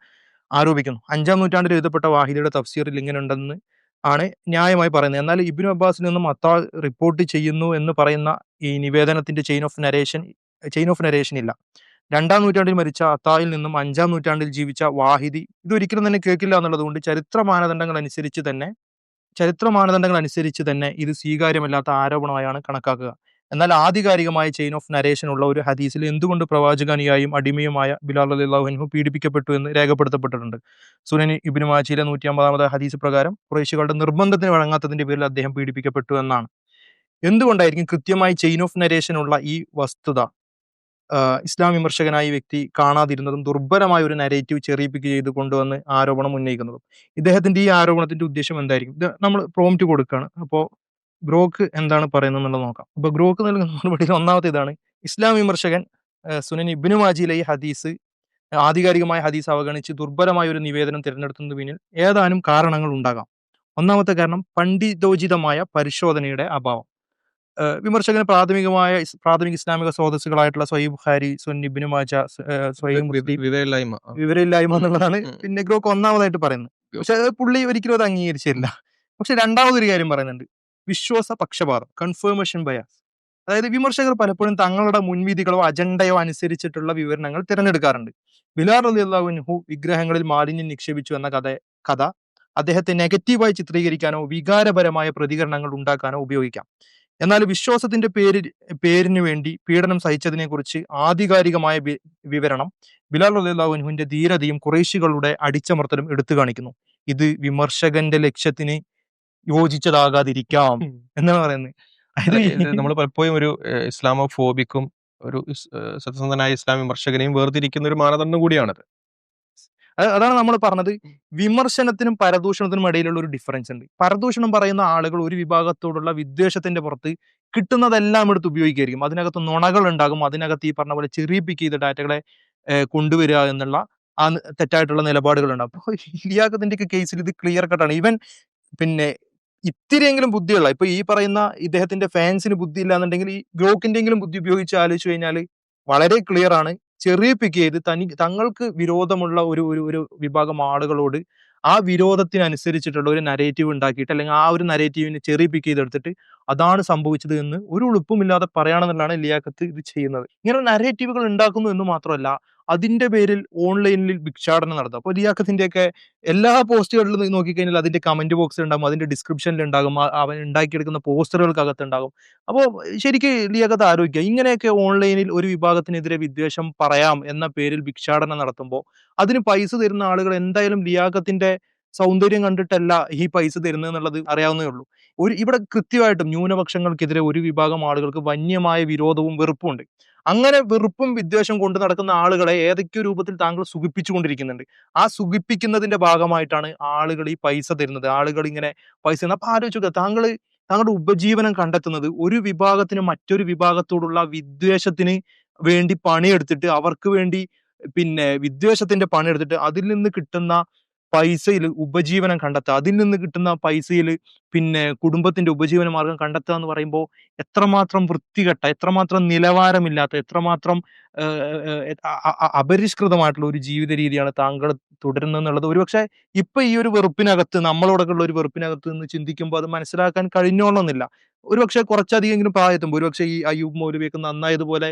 ആരോപിക്കുന്നു. 5-ാം നൂറ്റാണ്ടിൽ എഴുതപ്പെട്ട വാഹിദിയുടെ തഫ്സീറിൽ ഇങ്ങനെ ഉണ്ടെന്ന് ആണ് ന്യായമായി പറയുന്നത്. എന്നാൽ ഇബ്നു അബ്ബാസിൽ നിന്നും അത്താ റിപ്പോർട്ട് ചെയ്യുന്നു എന്ന് പറയുന്ന ഈ നിവേദനത്തിന്റെ ചെയിൻ ഓഫ് നരേഷൻ ഇല്ല. 2-ാം നൂറ്റാണ്ടിൽ മരിച്ച അത്തായിൽ നിന്നും 5-ാം നൂറ്റാണ്ടിൽ ജീവിച്ച വാഹിദി ഇതൊരിക്കലും തന്നെ കേൾക്കില്ല എന്നുള്ളത് കൊണ്ട് ചരിത്ര മാനദണ്ഡങ്ങൾ അനുസരിച്ച് തന്നെ ഇത് സ്വീകാര്യമല്ലാത്ത ആരോപണമായാണ് കണക്കാക്കുക. എന്നാൽ ആധികാരികമായ ചെയിൻ ഓഫ് നരേഷൻ ഉള്ള ഒരു ഹദീസിൽ എന്തുകൊണ്ട് പ്രവാചകാനിയായും അടിമയുമായ ബിലാൽ റളിയല്ലാഹു അൻഹു പീഡിപ്പിക്കപ്പെട്ടു എന്ന് രേഖപ്പെടുത്തപ്പെട്ടിട്ടുണ്ട്. സുനൻ ഇബ്നു മാജയിലെ 150-ാമത്തെ ഹദീസ് പ്രകാരം ഖുറൈശികളുടെ നിർബന്ധത്തിന് വഴങ്ങാത്തതിന്റെ പേരിൽ അദ്ദേഹം പീഡിപ്പിക്കപ്പെട്ടു എന്നാണ്. എന്തുകൊണ്ടായിരിക്കും കൃത്യമായി ചെയിൻ ഓഫ് നരേഷൻ ഉള്ള ഈ വസ്തുത ഇസ്ലാം വിമർശകനായ ഈ വ്യക്തി കാണാതിരുന്നതും ദുർബലമായ ഒരു നരേറ്റീവ് ചെറിയിപ്പിക്ക് ചെയ്ത് കൊണ്ടുവന്ന് ആരോപണം ഉന്നയിക്കുന്നതും? ഇദ്ദേഹത്തിന്റെ ഈ ആരോപണത്തിന്റെ ഉദ്ദേശം എന്തായിരിക്കും? ഇത് നമ്മൾ പ്രോംപ്റ്റ് കൊടുക്കുകയാണ്. അപ്പോൾ ഗ്രോക്ക് എന്താണ് പറയുന്നത് എന്നുള്ളത് നോക്കാം. അപ്പോൾ ഗ്രോക്ക് നൽകുന്ന മറുപടിയിൽ ഒന്നാമത്തെ ഇതാണ്: ഇസ്ലാം വിമർശകൻ സുനൻ ഇബ്നു മാജിയിലെ ഈ ഹദീസ് ആധികാരികമായ ഹദീസ് അവഗണിച്ച് ദുർബലമായ ഒരു നിവേദനം തിരഞ്ഞെടുക്കുന്നതിന് പിന്നിൽ ഏതാനും കാരണങ്ങൾ ഉണ്ടാകാം. ഒന്നാമത്തെ കാരണം പണ്ഡിതോചിതമായ പരിശോധനയുടെ അഭാവം. വിമർശകന് പ്രാഥമിക ഇസ്ലാമിക സ്രോതസ്സുകളായിട്ടുള്ള സ്വഹീഹ് ബുഖാരി, സുനൻ ഇബ്നു മാജ, സ്വഹീഹ് മുസ്ലിം വിവരമില്ലായ്മ എന്നുള്ളതാണ് പിന്നെ ഗ്രോക്ക് ഒന്നാമതായിട്ട് പറയുന്നത്. പക്ഷെ പുള്ളി ഒരിക്കലും അത് അംഗീകരിച്ചില്ല. പക്ഷെ രണ്ടാമതൊരു കാര്യം പറയുന്നുണ്ട്: വിശ്വാസ പക്ഷപാതം, കൺഫർമേഷൻ ബയാസ്. അതായത് വിമർശകർ പലപ്പോഴും തങ്ങളുടെ മുൻവിധികളോ അജണ്ടയോ അനുസരിച്ചിട്ടുള്ള വിവരണങ്ങൾ തിരഞ്ഞെടുക്കാറുണ്ട്. ബിലാൽ റളിയല്ലാഹു അൻഹു വിഗ്രഹങ്ങളിൽ മാലിന്യം നിക്ഷേപിച്ചു എന്ന കഥ അദ്ദേഹത്തെ നെഗറ്റീവായി ചിത്രീകരിക്കാനോ വികാരപരമായ പ്രതികരണങ്ങൾ ഉണ്ടാക്കാനോ ഉപയോഗിക്കാം. എന്നാൽ വിശ്വാസത്തിന്റെ പേരിന് വേണ്ടി പീഡനം സഹിച്ചതിനെ കുറിച്ച് ആധികാരികമായ വിവരണം ബിലാൽ റളിയല്ലാഹു അൻഹുവിന്റെ ധീരതയും ഖുറൈശികളുടെ അടിച്ചമർത്തലും എടുത്തു കാണിക്കുന്നു. ഇത് വിമർശകന്റെ ലക്ഷ്യത്തിന് യോജിച്ചതാകാതിരിക്കാം എന്നാണ് പറയുന്നത്. നമ്മൾ പലപ്പോഴും ഒരു ഇസ്ലാമോഫോബിക്കും ഒരു സത്യസന്ധനായ ഇസ്ലാം വിമർശകനെയും വേർതിരിക്കുന്ന ഒരു മാനദണ്ഡം കൂടിയാണത്. അതാണ് നമ്മൾ പറഞ്ഞത്. വിമർശനത്തിനും പരദൂഷണത്തിനും ഇടയിലുള്ള ഒരു ഡിഫറൻസ് ഉണ്ട്. പരദൂഷണം പറയുന്ന ആളുകൾ ഒരു വിഭാഗത്തോടുള്ള വിദ്വേഷത്തിന്റെ പുറത്ത് കിട്ടുന്നതെല്ലാം എടുത്ത് ഉപയോഗിക്കുകയായിരിക്കും. അതിനകത്ത് നുണകൾ ഉണ്ടാകും. അതിനകത്ത് ഈ പറഞ്ഞ പോലെ ചെറിയിപ്പിക്ക് ചെയ്ത ഡാറ്റകളെ കൊണ്ടുവരിക എന്നുള്ള ആ തെറ്റായിട്ടുള്ള നിലപാടുകൾ ഉണ്ടാകും. അപ്പോൾ ലിയാഖത്തിന്റെ ഒക്കെ കേസിൽ ഇത് ക്ലിയർ കട്ടാണ്. ഈവൻ പിന്നെ ഇത്തിരിയെങ്കിലും ബുദ്ധിയുള്ള, ഇപ്പൊ ഈ പറയുന്ന ഇദ്ദേഹത്തിന്റെ ഫാൻസിന് ബുദ്ധി ഇല്ല എന്നുണ്ടെങ്കിൽ ഈ ഗ്രോക്കിന്റെങ്കിലും ബുദ്ധി ഉപയോഗിച്ച് ആലോചിച്ചു കഴിഞ്ഞാൽ വളരെ ക്ലിയർ ആണ്. ചെറിയിപ്പിക്ക് ചെയ്ത് തങ്ങൾക്ക് വിരോധമുള്ള ഒരു വിഭാഗം ആളുകളോട് ആ വിരോധത്തിനനുസരിച്ചിട്ടുള്ള ഒരു നരേറ്റീവ് ഉണ്ടാക്കിയിട്ട്, അല്ലെങ്കിൽ ആ ഒരു നരേറ്റീവിനെ ചെറിയിപ്പിക്ക് ചെയ്തെടുത്തിട്ട് അതാണ് സംഭവിച്ചത് എന്ന് ഒരു എളുപ്പമില്ലാതെ പറയുകയാണെന്നുള്ളതാണ് ലിയാഖത്ത് ഇത് ചെയ്യുന്നത്. ഇങ്ങനെ നരേറ്റീവുകൾ ഉണ്ടാക്കുന്നു എന്ന് മാത്രമല്ല, അതിന്റെ പേരിൽ ഓൺലൈനിൽ ഭിക്ഷാടനം നടത്തും. അപ്പോൾ ലിയാഖത്തിന്റെയൊക്കെ എല്ലാ പോസ്റ്റുകളിലും നോക്കിക്കഴിഞ്ഞാൽ അതിന്റെ കമന്റ് ബോക്സിൽ ഉണ്ടാകും, അതിന്റെ ഡിസ്ക്രിപ്ഷനിൽ ഉണ്ടാകും, അവൻ ഉണ്ടാക്കിയെടുക്കുന്ന പോസ്റ്ററുകൾക്കകത്ത് ഉണ്ടാകും. അപ്പോൾ ശരിക്കും ലിയാഖത്ത് ആലോചിക്കുക, ഇങ്ങനെയൊക്കെ ഓൺലൈനിൽ ഒരു വിഭാഗത്തിനെതിരെ വിദ്വേഷം പറയാം എന്ന പേരിൽ ഭിക്ഷാടനം നടത്തുമ്പോൾ അതിന് പൈസ തരുന്ന ആളുകൾ എന്തായാലും ലിയാഖത്തിന്റെ സൗന്ദര്യം കണ്ടിട്ടല്ല ഈ പൈസ തരുന്നത് എന്നുള്ളത് അറിയാവുന്നേ ഉള്ളൂ. ഇവിടെ കൃത്യമായിട്ടും ന്യൂനപക്ഷങ്ങൾക്കെതിരെ ഒരു വിഭാഗം ആളുകൾക്ക് വന്യമായ വിരോധവും വെറുപ്പും ഉണ്ട്. അങ്ങനെ വെറുപ്പും വിദ്വേഷം കൊണ്ട് നടക്കുന്ന ആളുകളെ ഏതൊക്കെയോ രൂപത്തിൽ താങ്കൾ സുഖിപ്പിച്ചുകൊണ്ടിരിക്കുന്നുണ്ട്. ആ സുഖിപ്പിക്കുന്നതിന്റെ ഭാഗമായിട്ടാണ് ആളുകൾ ഈ പൈസ തരുന്നത്. ആളുകൾ ഇങ്ങനെ പൈസ തരുന്നത്. അപ്പൊ ആലോചിക്കുക, താങ്കളുടെ ഉപജീവനം കണ്ടെത്തുന്നത് ഒരു വിഭാഗത്തിന് മറ്റൊരു വിഭാഗത്തോടുള്ള വിദ്വേഷത്തിന് വേണ്ടി പണിയെടുത്തിട്ട്, അവർക്ക് വേണ്ടി പിന്നെ വിദ്വേഷത്തിന്റെ പണിയെടുത്തിട്ട് അതിൽ നിന്ന് കിട്ടുന്ന പൈസയിൽ ഉപജീവനം കണ്ടെത്തുക, അതിൽ നിന്ന് കിട്ടുന്ന പൈസയിൽ പിന്നെ കുടുംബത്തിന്റെ ഉപജീവന മാർഗം കണ്ടെത്തുക എന്ന് പറയുമ്പോൾ എത്രമാത്രം വൃത്തികെട്ട, എത്രമാത്രം നിലവാരമില്ലാത്ത, എത്രമാത്രം അപരിഷ്കൃതമായിട്ടുള്ള ഒരു ജീവിത രീതിയാണ് താങ്കൾ തുടരുന്നത് എന്നുള്ളത് ഒരുപക്ഷെ ഇപ്പൊ ഈ ഒരു വെറുപ്പിനകത്ത്, നമ്മളോടൊക്കെ ഉള്ള ഒരു വെറുപ്പിനകത്ത് നിന്ന് ചിന്തിക്കുമ്പോൾ അത് മനസ്സിലാക്കാൻ കഴിഞ്ഞോളണമെന്നില്ല. ഒരുപക്ഷെ കുറച്ചധികം പ്രായത്തുമ്പോൾ ഒരുപക്ഷെ ഈ അയ്യൂബ് മൗലവിയൊക്കെ നന്നായതുപോലെ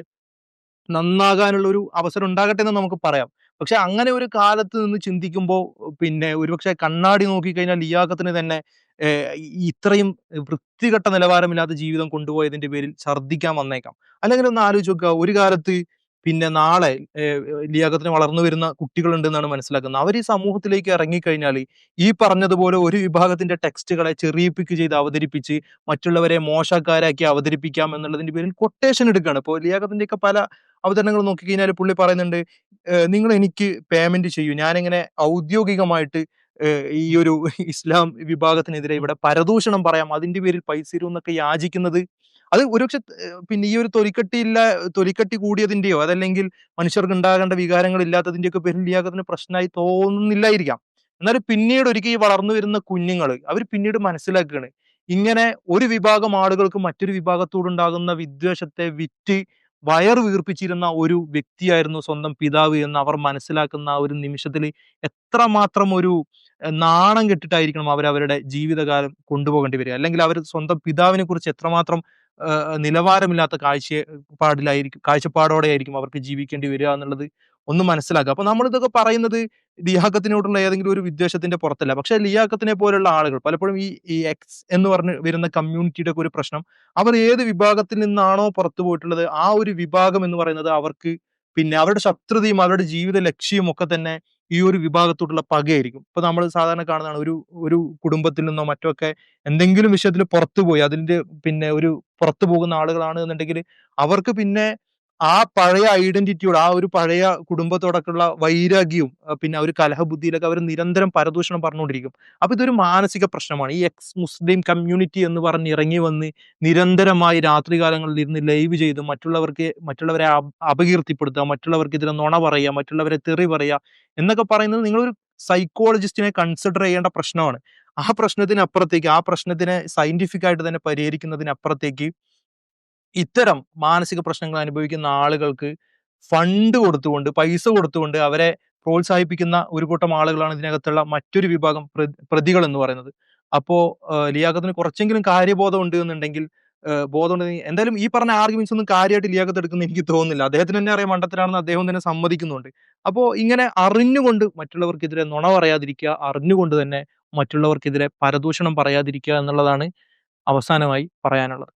നന്നാകാനുള്ള ഒരു അവസരം ഉണ്ടാകട്ടെ എന്ന് നമുക്ക് പറയാം. പക്ഷെ അങ്ങനെ ഒരു കാലത്ത് നിന്ന് ചിന്തിക്കുമ്പോൾ പിന്നെ ഒരുപക്ഷെ കണ്ണാടി നോക്കിക്കഴിഞ്ഞാൽ ലിയാഖത്തിന് തന്നെ ഇത്രയും വൃത്തികെട്ട നിലവാരമില്ലാത്ത ജീവിതം കൊണ്ടുപോയതിന്റെ പേരിൽ ഛർദ്ദിക്കാൻ വന്നേക്കാം. അല്ലെങ്കിൽ ഒന്ന് ആലോചിച്ച് നോക്കുക, ഒരു കാലത്ത് പിന്നെ നാളെ ലിയാഖത്തിന് വളർന്നു വരുന്ന കുട്ടികളുണ്ടെന്നാണ് മനസ്സിലാക്കുന്നത്. അവർ ഈ സമൂഹത്തിലേക്ക് ഇറങ്ങിക്കഴിഞ്ഞാൽ ഈ പറഞ്ഞതുപോലെ ഒരു വിഭാഗത്തിന്റെ ടെക്സ്റ്റുകളെ ചെറിയിപ്പിക്ക് ചെയ്ത് അവതരിപ്പിച്ച് മറ്റുള്ളവരെ മോശക്കാരാക്കി അവതരിപ്പിക്കാം എന്നുള്ളതിന്റെ പേരിൽ കൊട്ടേഷൻ എടുക്കുകയാണ്. ഇപ്പോൾ ലിയാഖത്തിന്റെ ഒക്കെ പല അവതരണങ്ങൾ നോക്കിക്കഴിഞ്ഞാൽ പുള്ളി പറയുന്നുണ്ട്, നിങ്ങൾ എനിക്ക് പേയ്മെന്റ് ചെയ്യൂ, ഞാനിങ്ങനെ ഔദ്യോഗികമായിട്ട് ഈ ഒരു ഇസ്ലാം വിഭാഗത്തിനെതിരെ ഇവിടെ പരദൂഷണം പറയാം, അതിന്റെ പേരിൽ പൈസ തരൂ എന്നൊക്കെ യാചിക്കുന്നത് അത് ഒരുപക്ഷെ പിന്നെ ഈ ഒരു തൊലിക്കട്ടി കൂടിയതിന്റെയോ അതല്ലെങ്കിൽ മനുഷ്യർക്ക് ഉണ്ടാകേണ്ട വികാരങ്ങൾ ഇല്ലാത്തതിന്റെ ഒക്കെ പേരിൽ ലിയാഖത്തിന് പ്രശ്നമായി തോന്നുന്നില്ലായിരിക്കാം. എന്നാൽ പിന്നീട് ഒരിക്കൽ ഈ വളർന്നു വരുന്ന കുഞ്ഞുങ്ങൾ അവർ പിന്നീട് മനസ്സിലാക്കുകയാണ്, ഇങ്ങനെ ഒരു വിഭാഗം ആളുകൾക്ക് മറ്റൊരു വിഭാഗത്തോടുണ്ടാകുന്ന വിദ്വേഷത്തെ വിറ്റ് വയറ് വീർപ്പിച്ചിരുന്ന ഒരു വ്യക്തിയായിരുന്നു സ്വന്തം പിതാവ് എന്ന് അവർ മനസ്സിലാക്കുന്ന ആ ഒരു നിമിഷത്തിൽ എത്രമാത്രം ഒരു നാണം കെട്ടിട്ടായിരിക്കണം അവരവരുടെ ജീവിതകാലം കൊണ്ടുപോകേണ്ടി വരിക. അല്ലെങ്കിൽ അവർ സ്വന്തം പിതാവിനെ കുറിച്ച് എത്രമാത്രം നിലവാരമില്ലാത്ത കാഴ്ചപ്പാടോടെ ആയിരിക്കും അവർക്ക് ജീവിക്കേണ്ടി വരിക എന്നുള്ളത് ഒന്ന് മനസ്സിലാക്കുക. അപ്പൊ നമ്മളിതൊക്കെ പറയുന്നത് ലിയാഖത്തിനോടുള്ള ഏതെങ്കിലും ഒരു വിദ്വേഷത്തിന്റെ പുറത്തല്ല. പക്ഷെ ലിയാഖത്തിനെ പോലുള്ള ആളുകൾ പലപ്പോഴും ഈ എക്സ് എന്ന് പറഞ്ഞ് വരുന്ന കമ്മ്യൂണിറ്റിയുടെ ഒക്കെ ഒരു പ്രശ്നം, അവർ ഏത് വിഭാഗത്തിൽ നിന്നാണോ പുറത്തു പോയിട്ടുള്ളത് ആ ഒരു വിഭാഗം എന്ന് പറയുന്നത് അവർക്ക് പിന്നെ അവരുടെ ശത്രുതയും അവരുടെ ജീവിത ലക്ഷ്യവും ഒക്കെ തന്നെ ഈ ഒരു വിഭാഗത്തോടുള്ള പകയായിരിക്കും. ഇപ്പൊ നമ്മൾ സാധാരണ കാണുന്നതാണ് ഒരു കുടുംബത്തിൽ നിന്നോ മറ്റോ ഒക്കെ എന്തെങ്കിലും വിഷയത്തിൽ പുറത്തുപോയി അതിന്റെ പിന്നെ ഒരു പുറത്തു പോകുന്ന ആളുകളാണ് എന്നുണ്ടെങ്കിൽ അവർക്ക് പിന്നെ ആ പഴയ ഐഡന്റിറ്റിയോട് ആ ഒരു പഴയ കുടുംബത്തോടൊക്കെയുള്ള വൈരാഗ്യവും പിന്നെ ആ ഒരു കലഹബുദ്ധിയിലൊക്കെ അവർ നിരന്തരം പരദൂഷണം പറഞ്ഞുകൊണ്ടിരിക്കും. അപ്പൊ ഇതൊരു മാനസിക പ്രശ്നമാണ്. ഈ എക്സ് മുസ്ലിം കമ്മ്യൂണിറ്റി എന്ന് പറഞ്ഞ് ഇറങ്ങി വന്ന് നിരന്തരമായി രാത്രികാലങ്ങളിൽ ഇരുന്ന് ലൈവ് ചെയ്ത് മറ്റുള്ളവരെ അപകീർത്തിപ്പെടുത്തുക, മറ്റുള്ളവർക്കെതിരെ നുണ പറയുക, മറ്റുള്ളവരെ തെറി പറയുക എന്നൊക്കെ പറയുന്നത് നിങ്ങളൊരു സൈക്കോളജിസ്റ്റിനെ കൺസിഡർ ചെയ്യേണ്ട പ്രശ്നമാണ്. ആ പ്രശ്നത്തിനപ്പുറത്തേക്ക് ആ പ്രശ്നത്തിനെ സയന്റിഫിക് ആയിട്ട് തന്നെ പരിഹരിക്കുന്നതിനപ്പുറത്തേക്ക് ഇത്തരം മാനസിക പ്രശ്നങ്ങൾ അനുഭവിക്കുന്ന ആളുകൾക്ക് ഫണ്ട് കൊടുത്തുകൊണ്ട് പൈസ കൊടുത്തുകൊണ്ട് അവരെ പ്രോത്സാഹിപ്പിക്കുന്ന ഒരു കൂട്ടം ആളുകളാണ് ഇതിനകത്തുള്ള മറ്റൊരു വിഭാഗം പ്രതികൾ എന്ന് പറയുന്നത്. അപ്പോ ലിയാഖത്തിന് കുറച്ചെങ്കിലും കാര്യബോധം ഉണ്ട് എന്നുണ്ടെങ്കിൽ എന്തായാലും ഈ പറഞ്ഞ ആർഗ്യുമെന്റ്സ് ഒന്നും കാര്യമായിട്ട് ലിയാഖത്ത് എടുക്കുന്ന എനിക്ക് തോന്നുന്നില്ല. അദ്ദേഹത്തിന് തന്നെ അറിയാം മണ്ടത്തരാണെന്ന് അദ്ദേഹം തന്നെ സമ്മതിക്കുന്നുണ്ട്. അപ്പോ ഇങ്ങനെ അറിഞ്ഞുകൊണ്ട് മറ്റുള്ളവർക്കെതിരെ നുണ പറയാതിരിക്കുക, അറിഞ്ഞുകൊണ്ട് തന്നെ മറ്റുള്ളവർക്കെതിരെ പരദൂഷണം പറയാതിരിക്കുക എന്നുള്ളതാണ് അവസാനമായി പറയാനുള്ളത്.